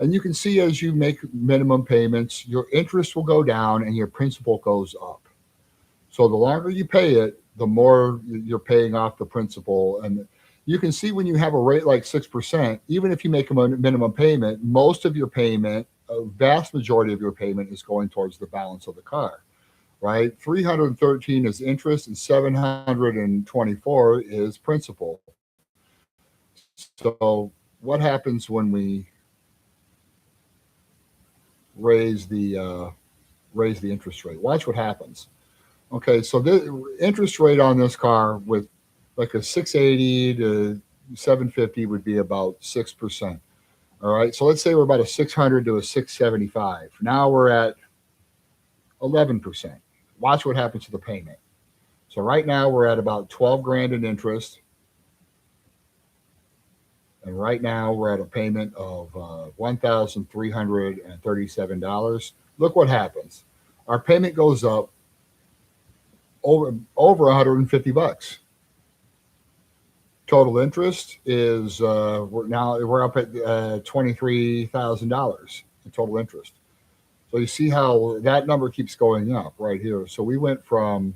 S1: And you can see as you make minimum payments, your interest will go down and your principal goes up. So the longer you pay it, the more you're paying off the principal. And you can see when you have a rate like 6%, even if you make a minimum payment, most of your payment, a vast majority of your payment is going towards the balance of the car, right? 313 is interest and 724 is principal. So what happens when we raise the interest rate? Watch what happens. Okay, so the interest rate on this car with like a 680 to 750 would be about 6%. All right, so let's say we're about a 600 to a 675. Now we're at 11%. Watch what happens to the payment. So right now we're at about 12 grand in interest. And right now we're at a payment of $1,337. Look what happens. Our payment goes up over $150. Total interest is we're up at $23,000 in total interest. So you see how that number keeps going up right here. So we went from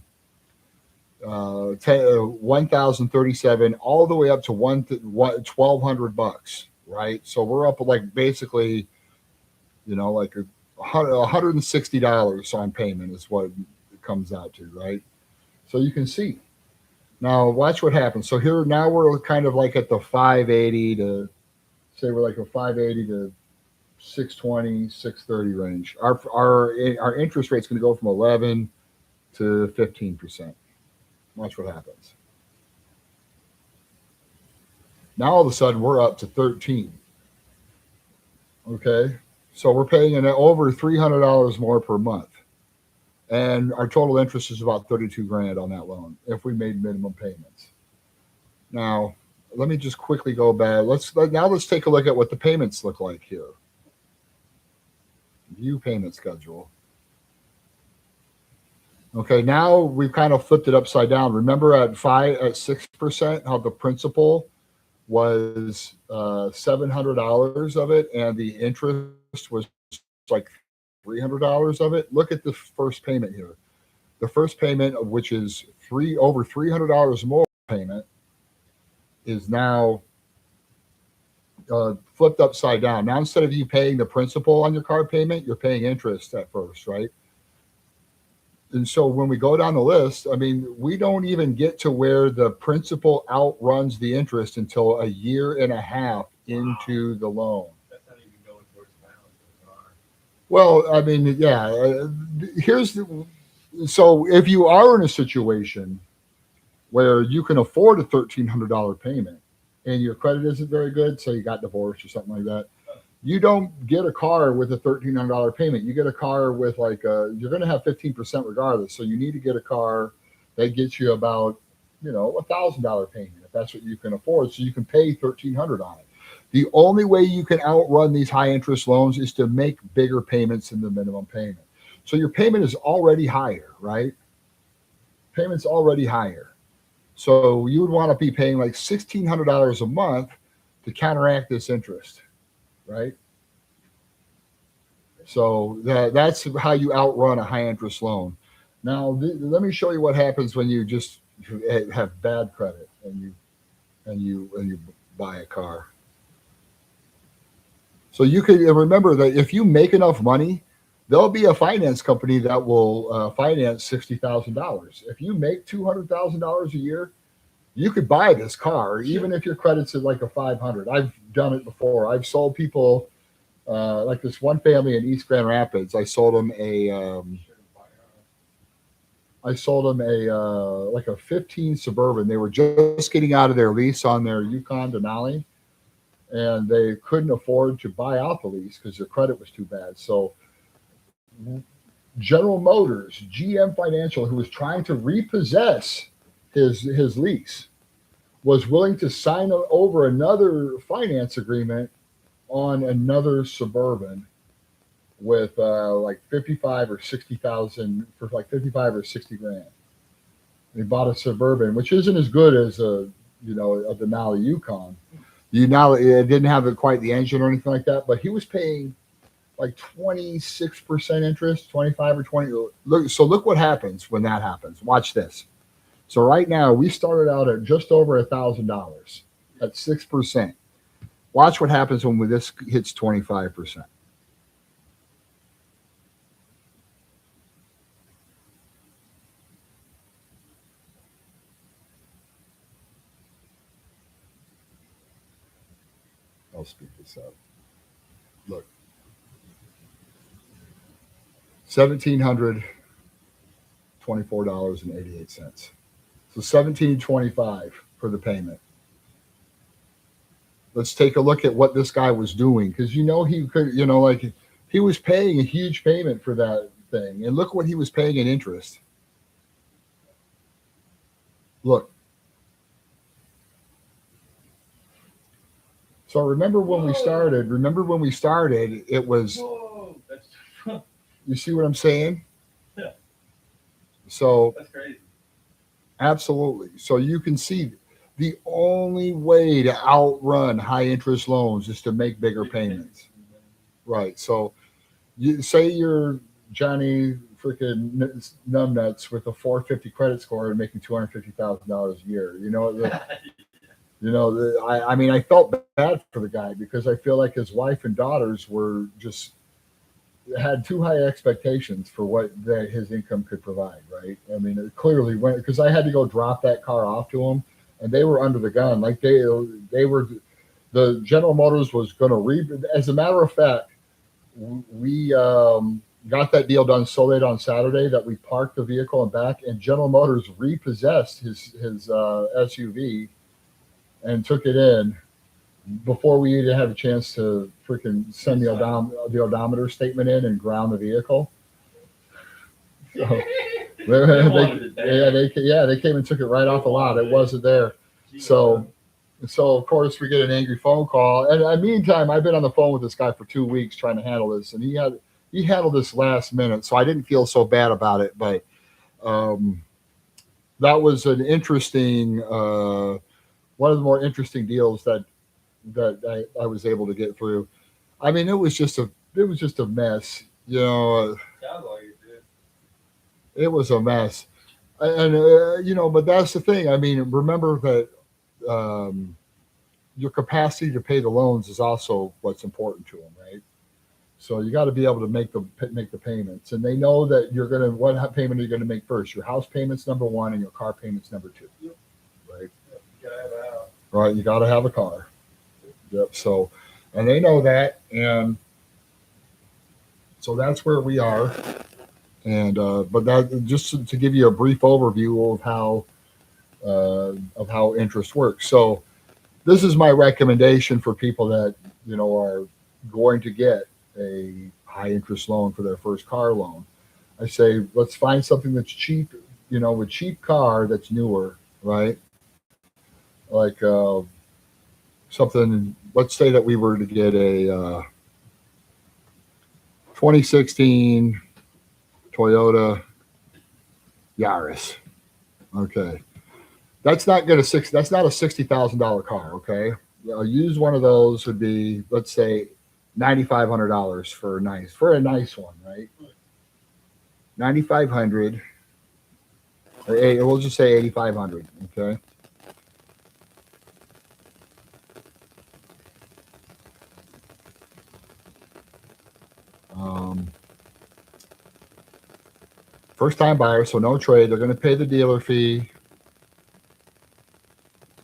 S1: 1,037 all the way up to $1,200, right? So we're up like basically, like $160 on payment is what it comes out to, right? So you can see. Now watch what happens. So here now we're kind of like at the 580 to say we're like a 580 to 620, 630 range. Our interest rate's going to go from 11 to 15%. Watch what happens. Now all of a sudden we're up to 13. Okay, so we're paying over $300 more per month, and our total interest is about 32 grand on that loan if we made minimum payments. Now let me just quickly go back. Let's take a look at what the payments look like here. View payment schedule. Okay, now we've kind of flipped it upside down. Remember at 6%, how the principal was $700 of it, and the interest was like $300 of it. Look at the first payment here. The first payment, of which is over $300 more payment, is now flipped upside down. Now instead of you paying the principal on your car payment, you're paying interest at first, right? And so when we go down the list, I mean, we don't even get to where the principal outruns the interest until a year and a half into the loan.
S4: That's not even going towards the balance of the car.
S1: Well, I mean, yeah. So if you are in a situation where you can afford a $1,300 payment and your credit isn't very good, say you got divorced or something like that, you don't get a car with a $1,300 payment. You get a car with you're going to have 15% regardless. So you need to get a car that gets you about, $1,000 payment if that's what you can afford. So you can pay $1,300 on it. The only way you can outrun these high interest loans is to make bigger payments than the minimum payment. So your payment is already higher, right? Payment's already higher. So you would want to be paying like $1,600 a month to counteract this interest. Right? So that's how you outrun a high interest loan. Now, let me show you what happens when you just have bad credit and you buy a car. So you can remember that if you make enough money, there'll be a finance company that will finance $60,000. If you make $200,000 a year, you could buy this car, even if your credit's at like a 500. I've done it before. I've sold people, like this one family in East Grand Rapids. I sold them like a 15 Suburban. They were just getting out of their lease on their Yukon Denali, and they couldn't afford to buy out the lease because their credit was too bad. So General Motors, GM Financial, who was trying to repossess his lease, was willing to sign over another finance agreement on another Suburban with like 55 or 60,000 for like 55 or 60 grand. He bought a Suburban, which isn't as good as a Denali Yukon. it didn't have quite the engine or anything like that, but he was paying like 26% interest, 25 or 20. Look what happens when that happens. Watch this. So right now we started out at just over $1,000 at 6%. Watch what happens when this hits 25%. I'll speed this up. Look, $1,724.88. So $1,725 for the payment. Let's take a look at what this guy was doing, because he could, like he was paying a huge payment for that thing, and look what he was paying in interest. Look. So remember when we started, it was,
S4: Whoa, that's
S1: you see what I'm saying?
S4: Yeah.
S1: So
S4: that's crazy.
S1: absolutely. So you can see the only way to outrun high interest loans is to make bigger payments. Right. So you say you're Johnny freaking numbnuts with a 450 credit score and making $250,000 a year. I mean, I felt bad for the guy because I feel like his wife and daughters were just had too high expectations for what his income could provide. Right. I mean, it clearly went, because I had to go drop that car off to him, and they were under the gun. Like they were, the General Motors was going to as a matter of fact, we got that deal done so late on Saturday that we parked the vehicle and back, and General Motors repossessed his SUV and took it in before we even had a chance to freaking send the odometer statement in and ground the vehicle. So, they came and took it right off the lot. It wasn't there. So of course we get an angry phone call. And in the meantime, I've been on the phone with this guy for 2 weeks trying to handle this, and he handled this last minute, so I didn't feel so bad about it. But that was an interesting, one of the more interesting deals that I was able to get through. I mean, it was just a mess.
S4: Sounds like it, dude.
S1: It was a mess, and but that's the thing. I mean, remember that your capacity to pay the loans is also what's important to them, right? So you got to be able to make the payments, and they know that what payment are you going to make first? Your house payment's number one, and your car payment's number two, right?
S4: You gotta have a house.
S1: Right, you got to have a car. Yep. So, and they know that, and so that's where we are. And but that just to give you a brief overview of how interest works. So this is my recommendation for people that are going to get a high interest loan for their first car loan. I say let's find something that's cheap, a cheap car that's newer, right? Like something. Let's say that we were to get a 2016 Toyota Yaris. Okay. That's not a $60,000 car. Okay. A used one of those would be, let's say, $9,500 for a nice one, right? 9,500. We'll just say 8,500. Okay. First time buyer, so no trade. They're going to pay the dealer fee.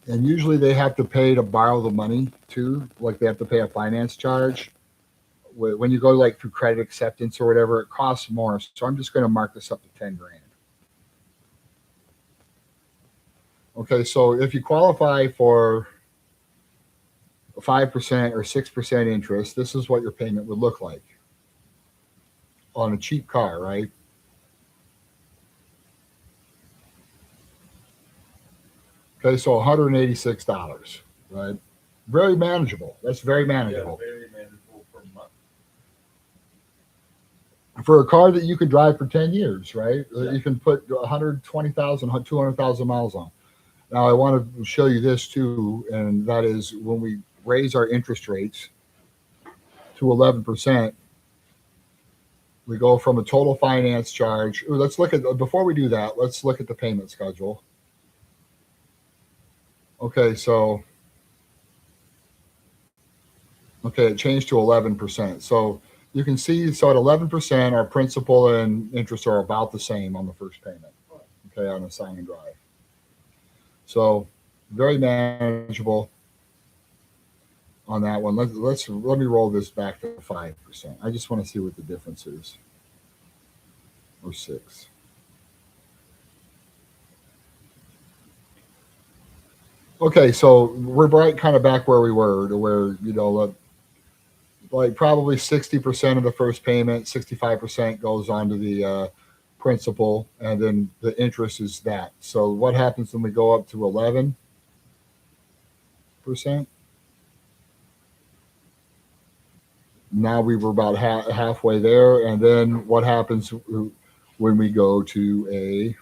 S1: And usually they have to pay to borrow the money too. Like they have to pay a finance charge. When you go like through credit acceptance or whatever, it costs more. So I'm just going to mark this up to 10 grand. Okay, so if you qualify for 5% or 6% interest, this is what your payment would look like on a cheap car, right? Okay, so $186, right? Very manageable. That's very manageable.
S4: Yeah, very manageable per month.
S1: For a car that you could drive for 10 years, right?
S4: Yeah.
S1: You can put 120,000, 200,000 miles on. Now, I want to show you this too, and that is when we raise our interest rates to 11%, we go from a total finance charge. Let's look at, before we do that, let's look at the payment schedule. Okay, so, okay, it changed to 11%. So you can see, so at 11%, our principal and interest are about the same on the first payment, okay, on a sign and drive. So very manageable on that one. Let me roll this back to 5%. I just want to see what the difference is. Or 6. Okay, so we're right kind of back where we were, to where, you know, like probably 60% of the first payment, 65% goes on to the principal, and then the interest is that. So what happens when we go up to 11%? Now we were about halfway there, and then what happens when we go to a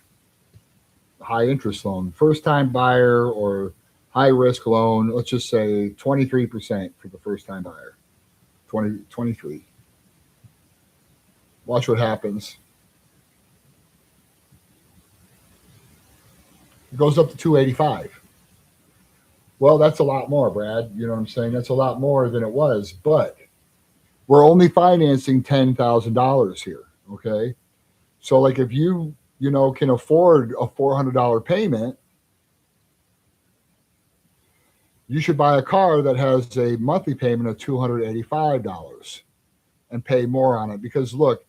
S1: high interest loan? First time buyer or high risk loan, let's just say 23% for the first time buyer. 23. Watch what happens. It goes up to 285. Well, that's a lot more, Brad. You know what I'm saying? That's a lot more than it was, but we're only financing $10,000 here. Okay. So like if you know, can afford a $400 payment, you should buy a car that has a monthly payment of $285 and pay more on it. Because look,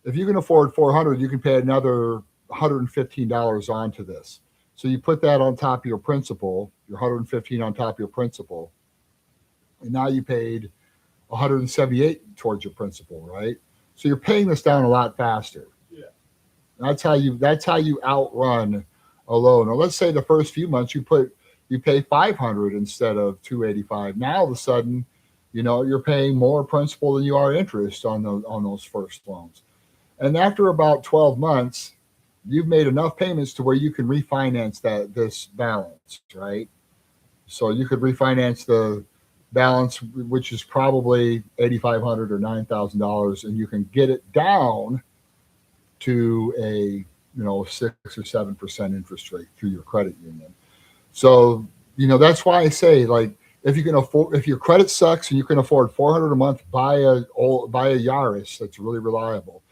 S1: if you can afford $400, you can pay another $115 onto this. So you put that on top of your principal, your $115 on top of your principal, and now you paid $178 towards your principal, right? So you're paying this down a lot faster.
S4: Yeah.
S1: That's how you outrun a loan. Now let's say the first few months you pay $500 instead of $285. Now all of a sudden, you know, you're paying more principal than you are interest on those first loans. And after about 12 months, you've made enough payments to where you can refinance this balance, right? So you could refinance the balance, which is probably $8,500 or $9,000, and you can get it down to a 6 or 7% interest rate through your credit union. So that's why I say, like, if your credit sucks and you can afford $400 a month, buy a Yaris that's really reliable.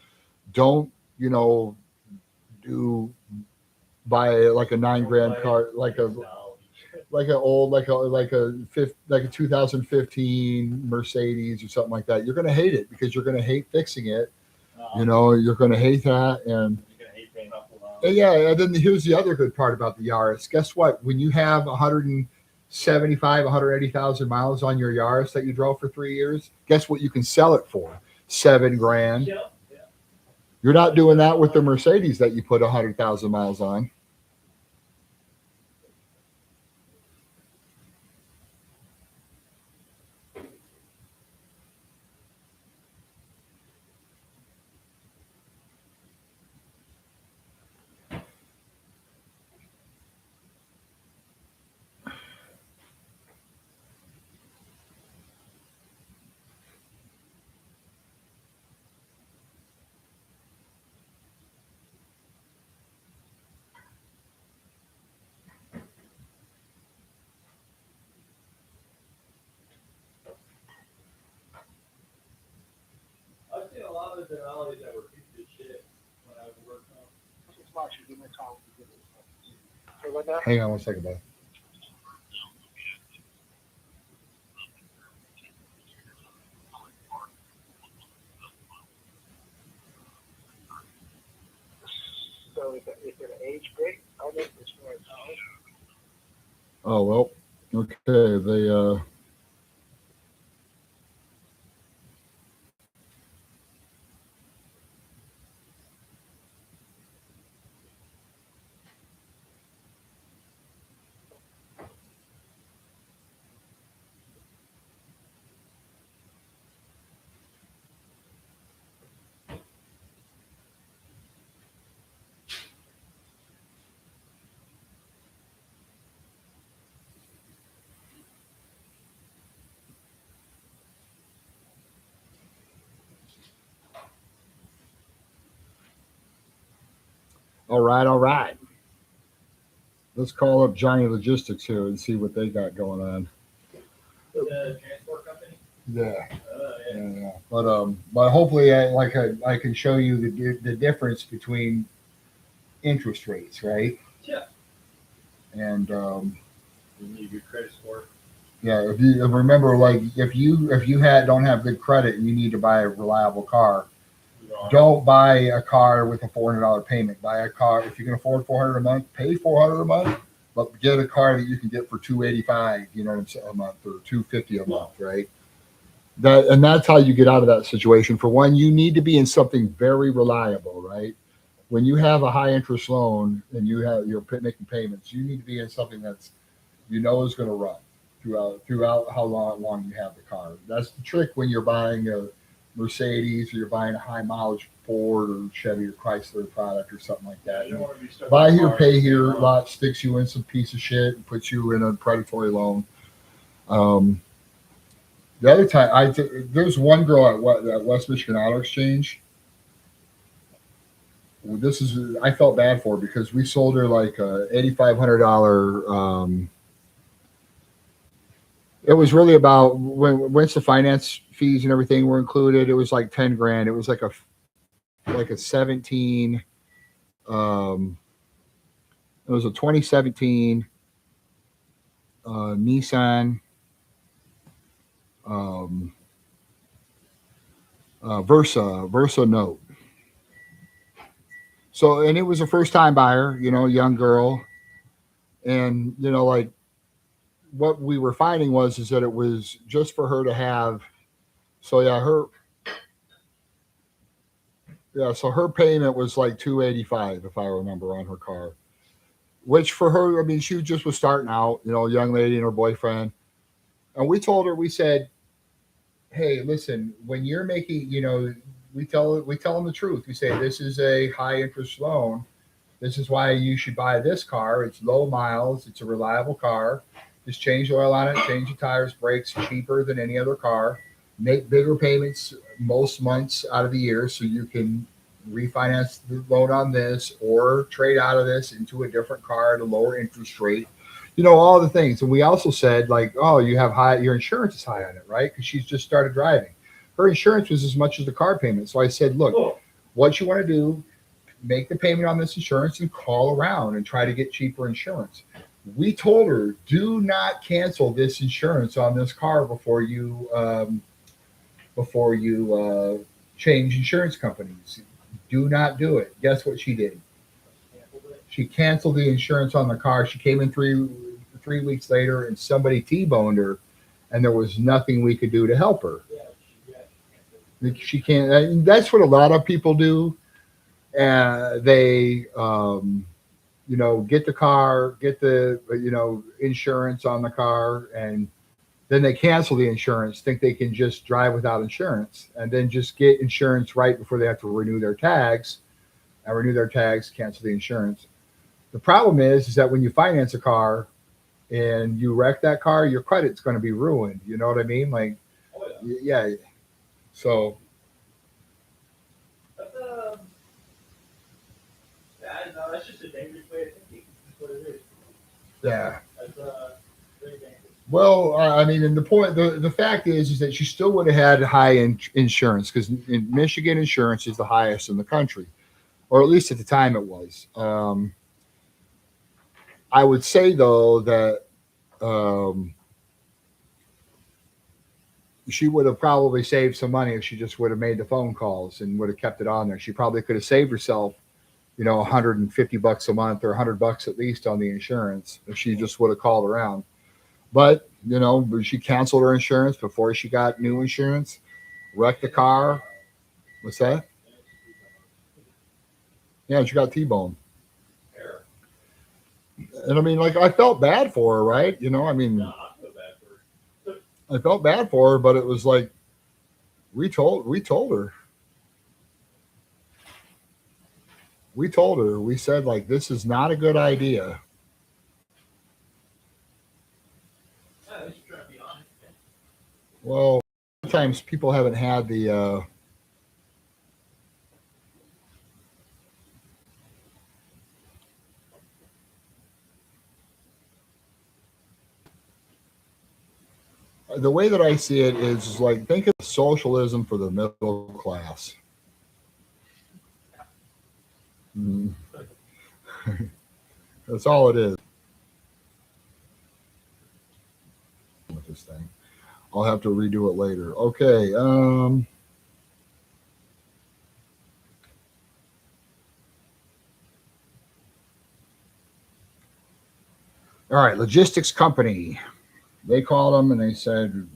S1: Don't buy like a $9,000 car, like a 2015 Mercedes or something like that. You're going to hate it because you're going to hate fixing it. You're going to hate that, and
S4: you're gonna hate paying off the loan.
S1: yeah. And then here's the other good part about the Yaris. Guess what? When you have 180,000 miles on your Yaris that you drove for 3 years, guess what you can sell it for? $7,000.
S4: Yep. Yeah.
S1: You're not doing that with the Mercedes that you put 100,000 miles on.
S4: I've seen a lot of the Denali's that were pieces of shit when I was working on.
S2: Just watch you give me a call. So what now?
S1: Hang on one second, bud.
S2: So is it an age break? I think it's right now.
S1: Oh well. Okay. They All right, all right. Let's call up Johnny Logistics here and see what they got going on.
S4: The transport company?
S1: Yeah,
S4: Yeah.
S1: yeah. But hopefully, I can show you the difference between interest rates, right?
S4: Yeah.
S1: And
S4: You need a good credit score.
S1: yeah, if you remember, like if you don't have good credit and you need to buy a reliable car, don't buy a car with a $400 payment. Buy a car if you can afford 400 a month, pay 400 a month, but get a car that you can get for 285, you know what I'm saying, a month, or 250 a month, right? That's how you get out of that situation. For one, you need to be in something very reliable, right? When you have a high interest loan and you're making payments, you need to be in something that's is going to run throughout how long you have the car. That's the trick when you're buying a Mercedes or you're buying a high mileage Ford or Chevy or Chrysler product or something like that.
S4: You don't want to be stuck
S1: Buy
S4: in a
S1: here,
S4: car
S1: pay
S4: for
S1: here
S4: too long.
S1: lot sticks you in some piece of shit and puts you in a predatory loan. Um, the other time, there's one girl at West Michigan Auto Exchange. This is I felt bad for her because we sold her like a $8,500. It was really about once the finance fees and everything were included. It was like 10 grand. It was like a 17. Um, it was a 2017 Nissan um, Versa note. So and it was a first time buyer, young girl, and like what we were finding is that it was just for her to have. So so her payment was like 285 if I remember on her car, which for her, I mean, she just was starting out, a young lady and her boyfriend. And we told her, we said, hey, listen, when you're making, we tell them the truth. We say, this is a high interest loan. This is why you should buy this car. It's low miles. It's a reliable car. Just change the oil on it, change the tires, brakes, cheaper than any other car. Make bigger payments most months out of the year so you can refinance the loan on this or trade out of this into a different car at a lower interest rate. All the things. And we also said, like, oh, your insurance is high on it, right? Because she's just started driving. Her insurance was as much as the car payment. So I said, look,
S4: Oh,
S1: what you want to do, make the payment on this insurance and call around and try to get cheaper insurance. We told her, do not cancel this insurance on this car before you change insurance companies. Do not do it. Guess what she did? She canceled the insurance on the car. She came in 3 weeks later, and somebody T-boned her, and there was nothing we could do to help her. She can't. And that's what a lot of people do. They get the car, get the insurance on the car, and then they cancel the insurance, think they can just drive without insurance, and then just get insurance right before they have to renew their tags, cancel the insurance. The problem is that when you finance a car and you wreck that car, your credit's going to be ruined. You know what I mean? Like,
S4: oh yeah.
S1: yeah. So
S4: That's, yeah, no, that's just a dangerous way of thinking. That's what it is.
S1: yeah.
S4: That's very dangerous.
S1: Well, I mean, and the fact is that she still would have had high insurance because in Michigan, insurance is the highest in the country, or at least at the time it was. I would say though that um, she would have probably saved some money if she just would have made the phone calls and would have kept it on there. She probably could have saved herself, $150 a month or $100 at least on the insurance if she just would have called around. But she canceled her insurance before she got new insurance, wrecked the car. What's that? Yeah, she got T-boned.
S4: Fair.
S1: And I mean, like, I felt bad for her, right? I mean,
S4: No, I feel bad for her.
S1: I felt bad for her, but it was like we told her, we said, like, this is not a good idea.
S4: Yeah, I should try to be honest.
S1: Well, sometimes people haven't had The way that I see it is like think of socialism for the middle class. Mm, that's all it is with this thing. I'll have to redo it later. Okay. All right. Logistics company. They called them and they said,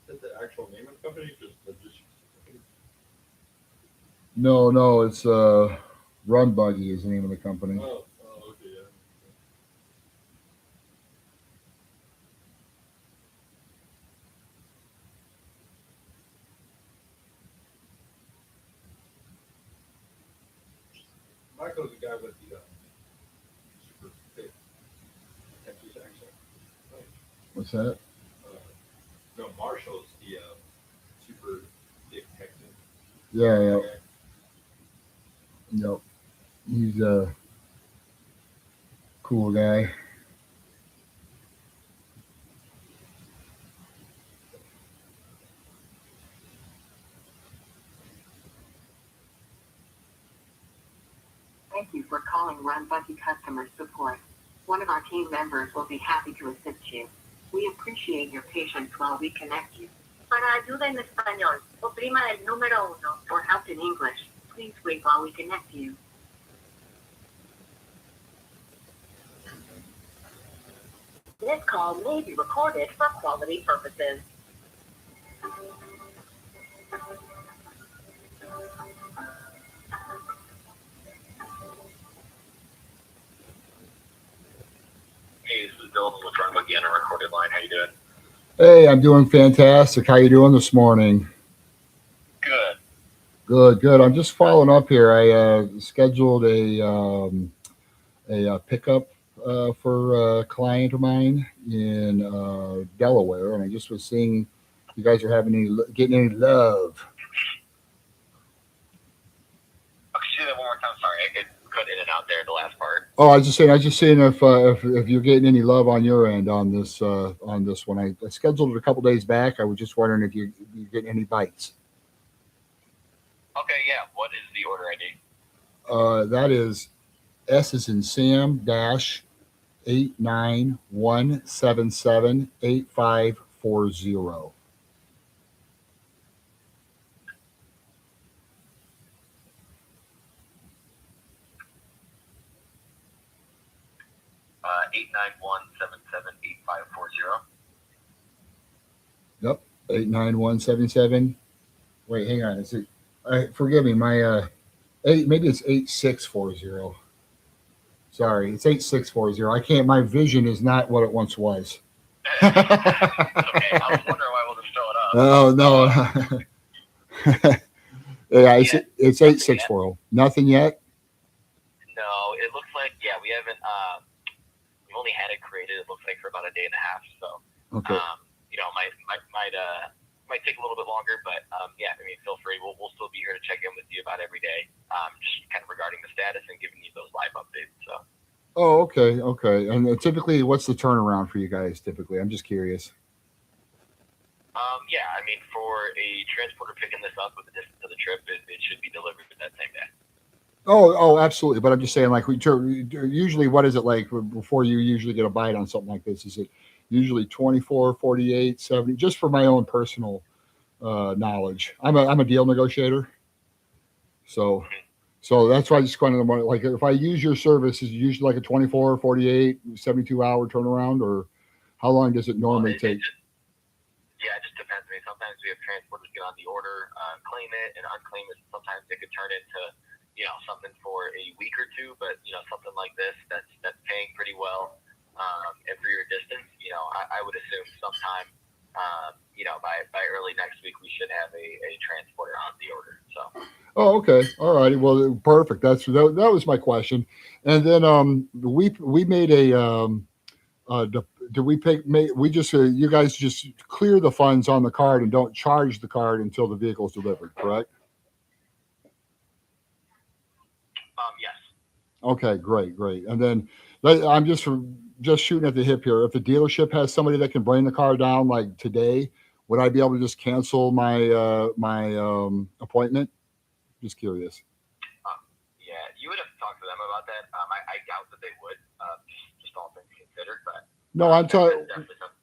S4: Is that the actual name of the company? Just logistics company?
S1: no, no, it's Run Buggy is the name of the company.
S4: Okay, yeah. Michael's the guy with the super thick Texas accent. Right.
S1: What's that?
S4: Uh, no, Marshall's the super thick Texan.
S1: Yeah, yeah,
S4: Okay.
S1: yep. He's a cool guy.
S3: Thank you for calling Run Bucky Customer Support. One of our team members will be happy to assist you. We appreciate your patience while we connect you. Para ayuda en español, oprima el número uno. For help in English, please wait while we connect you. This call may be recorded for quality purposes. Hey, this is Bill with Run Bucky on a recorded line. How you doing?
S1: Hey, I'm doing fantastic. How you doing this morning?
S3: Good.
S1: Good, good. I'm just following up here. I scheduled a pickup for a client of mine in Delaware, and I just was seeing if you guys are having getting any love.
S3: Okay, say that one more time. Sorry, I get cut in and out there the last part.
S1: Oh, I was just saying if you're getting any love on your end on this one. I scheduled it a couple days back. I was just wondering if you getting any bites.
S3: Okay, yeah. What is the order ID?
S1: That is S is in Sam dash 891778540.
S3: 891778540.
S1: Yep, 89177. Wait, hang on. Is it? Forgive me. My eight. Maybe it's 8640. Sorry, it's 8640. I can't. My vision is not what it once was.
S3: Okay, I was wondering why I wasn't showing up.
S1: Oh no. Yeah,
S3: Yeah,
S1: it's
S3: nothing
S1: eight six
S3: yet.
S1: four zero. Nothing yet.
S3: No, it looks like we haven't. We've only had it created. It looks like for about a day and a half. So,
S1: Okay.
S3: might take a little bit longer, but yeah. I mean, feel free. We'll still be here to check in with you about every day. Just kind of regarding the status and giving you those live updates. So.
S1: Oh, okay, okay. And typically, what's the turnaround for you guys? Typically, I'm just curious.
S3: Yeah, I mean, for a transporter picking this up with the distance of the trip, it should be delivered that same day.
S1: Oh, absolutely. But I'm just saying, like, usually, what is it like before you usually get a bite on something like this? Is it usually 24, 48, 70? Just for my own personal knowledge. I'm a deal negotiator, so
S3: Mhm.
S1: that's why I just kind of like if I use your service, is it usually like a 24, 48, 72 hour turnaround, or how long does it
S3: Well,
S1: normally take?
S3: yeah, it just depends. I mean, sometimes we have transporters get on the order, claim it, and unclaim it. Sometimes it could turn into, something for a week or two. But something like this, that's paying pretty well, and for your distance, I would assume sometime,
S5: By early next week, we should have a transporter on the order. So.
S1: Oh, okay. All righty. Well, perfect. That was my question. And then we made a do we pay? We just you guys just clear the funds on the card and don't charge the card until the vehicle is delivered, correct?
S5: Yes.
S1: Okay, great. And then I'm just shooting at the hip here. If the dealership has somebody that can bring the car down like today, would I be able to just cancel my appointment? Just curious.
S5: Yeah, you would have to talk to them about that. I doubt that they would, just all things considered. But
S1: No, I'm talking.
S5: that's definitely something.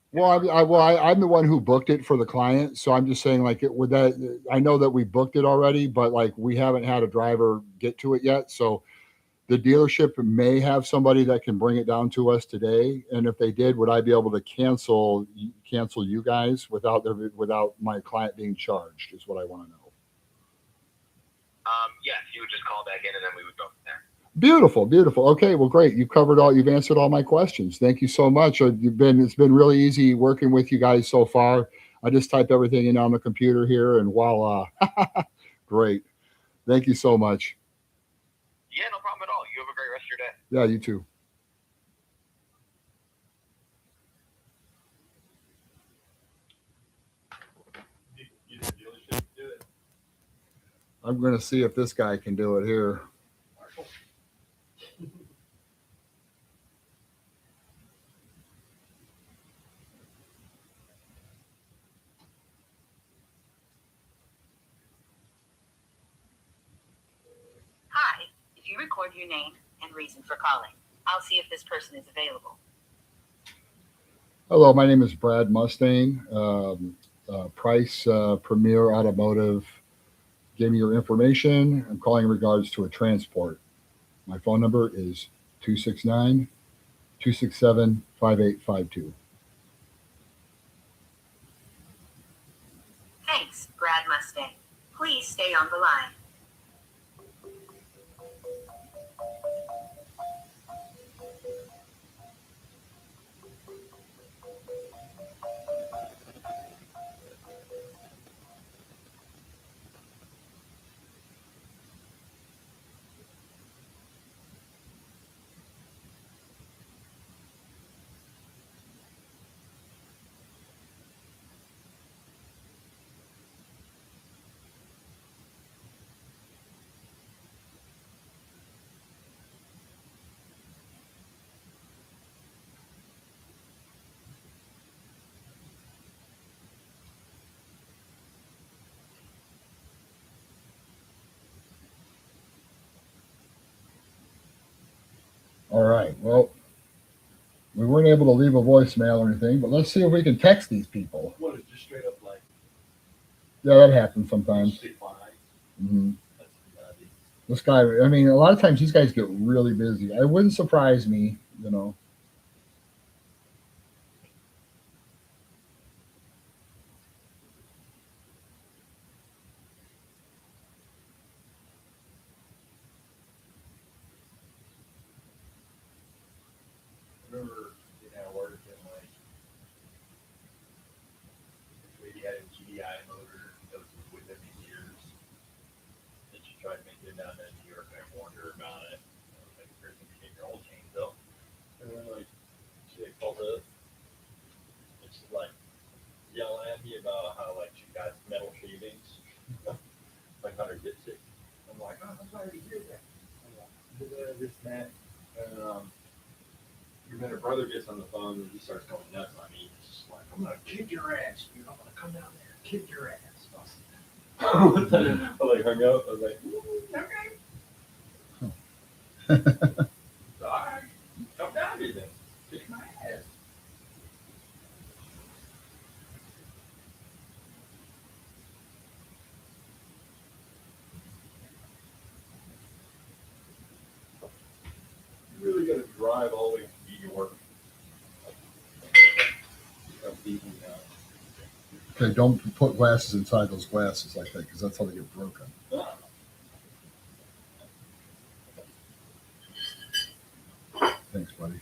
S1: I'm the one who booked it for the client, so I'm just saying like it would that I know that we booked it already, but like we haven't had a driver get to it yet. So the dealership may have somebody that can bring it down to us today, and if they did, would I be able to cancel you guys without my client being charged? Is what I want to know.
S5: Yes, you would just call back in, and then we would go from there.
S1: Beautiful. Okay, well, great. You've answered all my questions. Thank you so much. It's been really easy working with you guys so far. I just type everything in on the computer here, and voila, great. Thank you so much.
S5: Yeah, no problem at all. You have a great rest of your day.
S1: Yeah, you too.
S4: You the dealership do it.
S1: I'm going to see if this guy can do it here.
S3: Hi, if you record your name and reason for calling, I'll see if this person is available.
S1: Hello, my name is Brad Mustang. Price Premier Automotive gave me your information. I'm calling in regards to a transport. My phone number is 269-267-5852.
S3: Thanks, Brad Mustang. Please stay on the line.
S1: All right. Well, we weren't able to leave a voicemail or anything, but let's see if we can text these people.
S4: What is just straight up like
S1: Yeah, that happens sometimes.
S4: decline?
S1: hmm
S4: That's nutty.
S1: This guy, I mean, a lot of times these guys get really busy. It wouldn't surprise me.
S4: Remember getting out of work and like this lady had a GDI motor that was with them in years. And she tried making it down to New York and I warned her about it. I was like, "Chris, you get your old chains up." And then like she like, called up and she's like yelling at me about how like she got metal shavings. Like on her dipstick. I'm like, "Oh, I'm sorry to hear that." I'm like, this and that. And and then her brother gets on the phone and he starts going nuts on me. He's just like, "I'm gonna kick your ass, dude. I'm gonna come down there and kick your ass." I like hung up. I was like, "Okay." All right, come down here then. Kick my ass. You really gotta drive all the way to your work. I'm beating you now.
S1: Okay, don't put glasses inside those glasses like that because that's how they get broken. Thanks, buddy.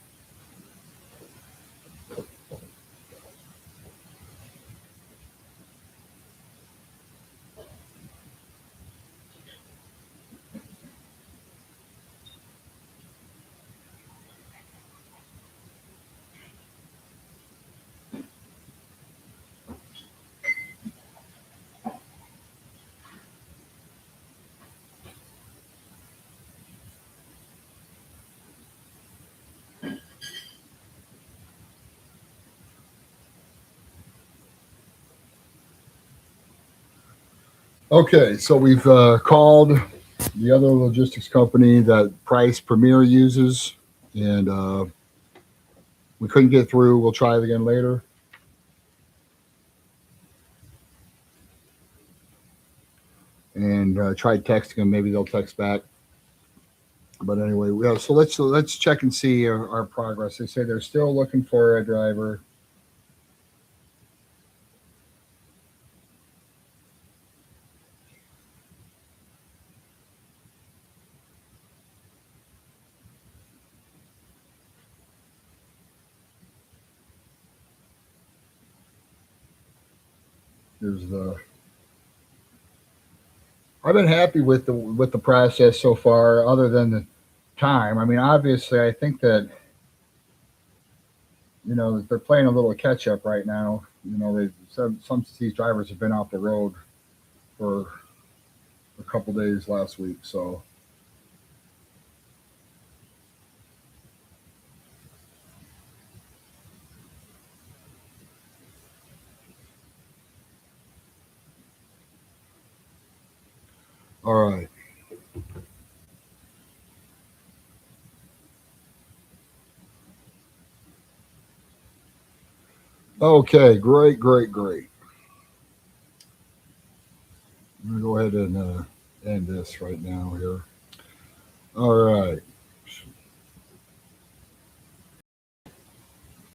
S1: Okay, so we've called the other logistics company that Price Premier uses, and we couldn't get through. We'll try it again later. And tried texting them. Maybe they'll text back. But anyway, so let's check and see our progress. They say they're still looking for a driver. There's the. I've been happy with the process so far, other than the time. I mean, obviously, I think that they're playing a little catch up right now. Some of these drivers have been off the road for a couple days last week. So all right. Okay, great, great, great. I'm gonna go ahead and end this right now here. All right.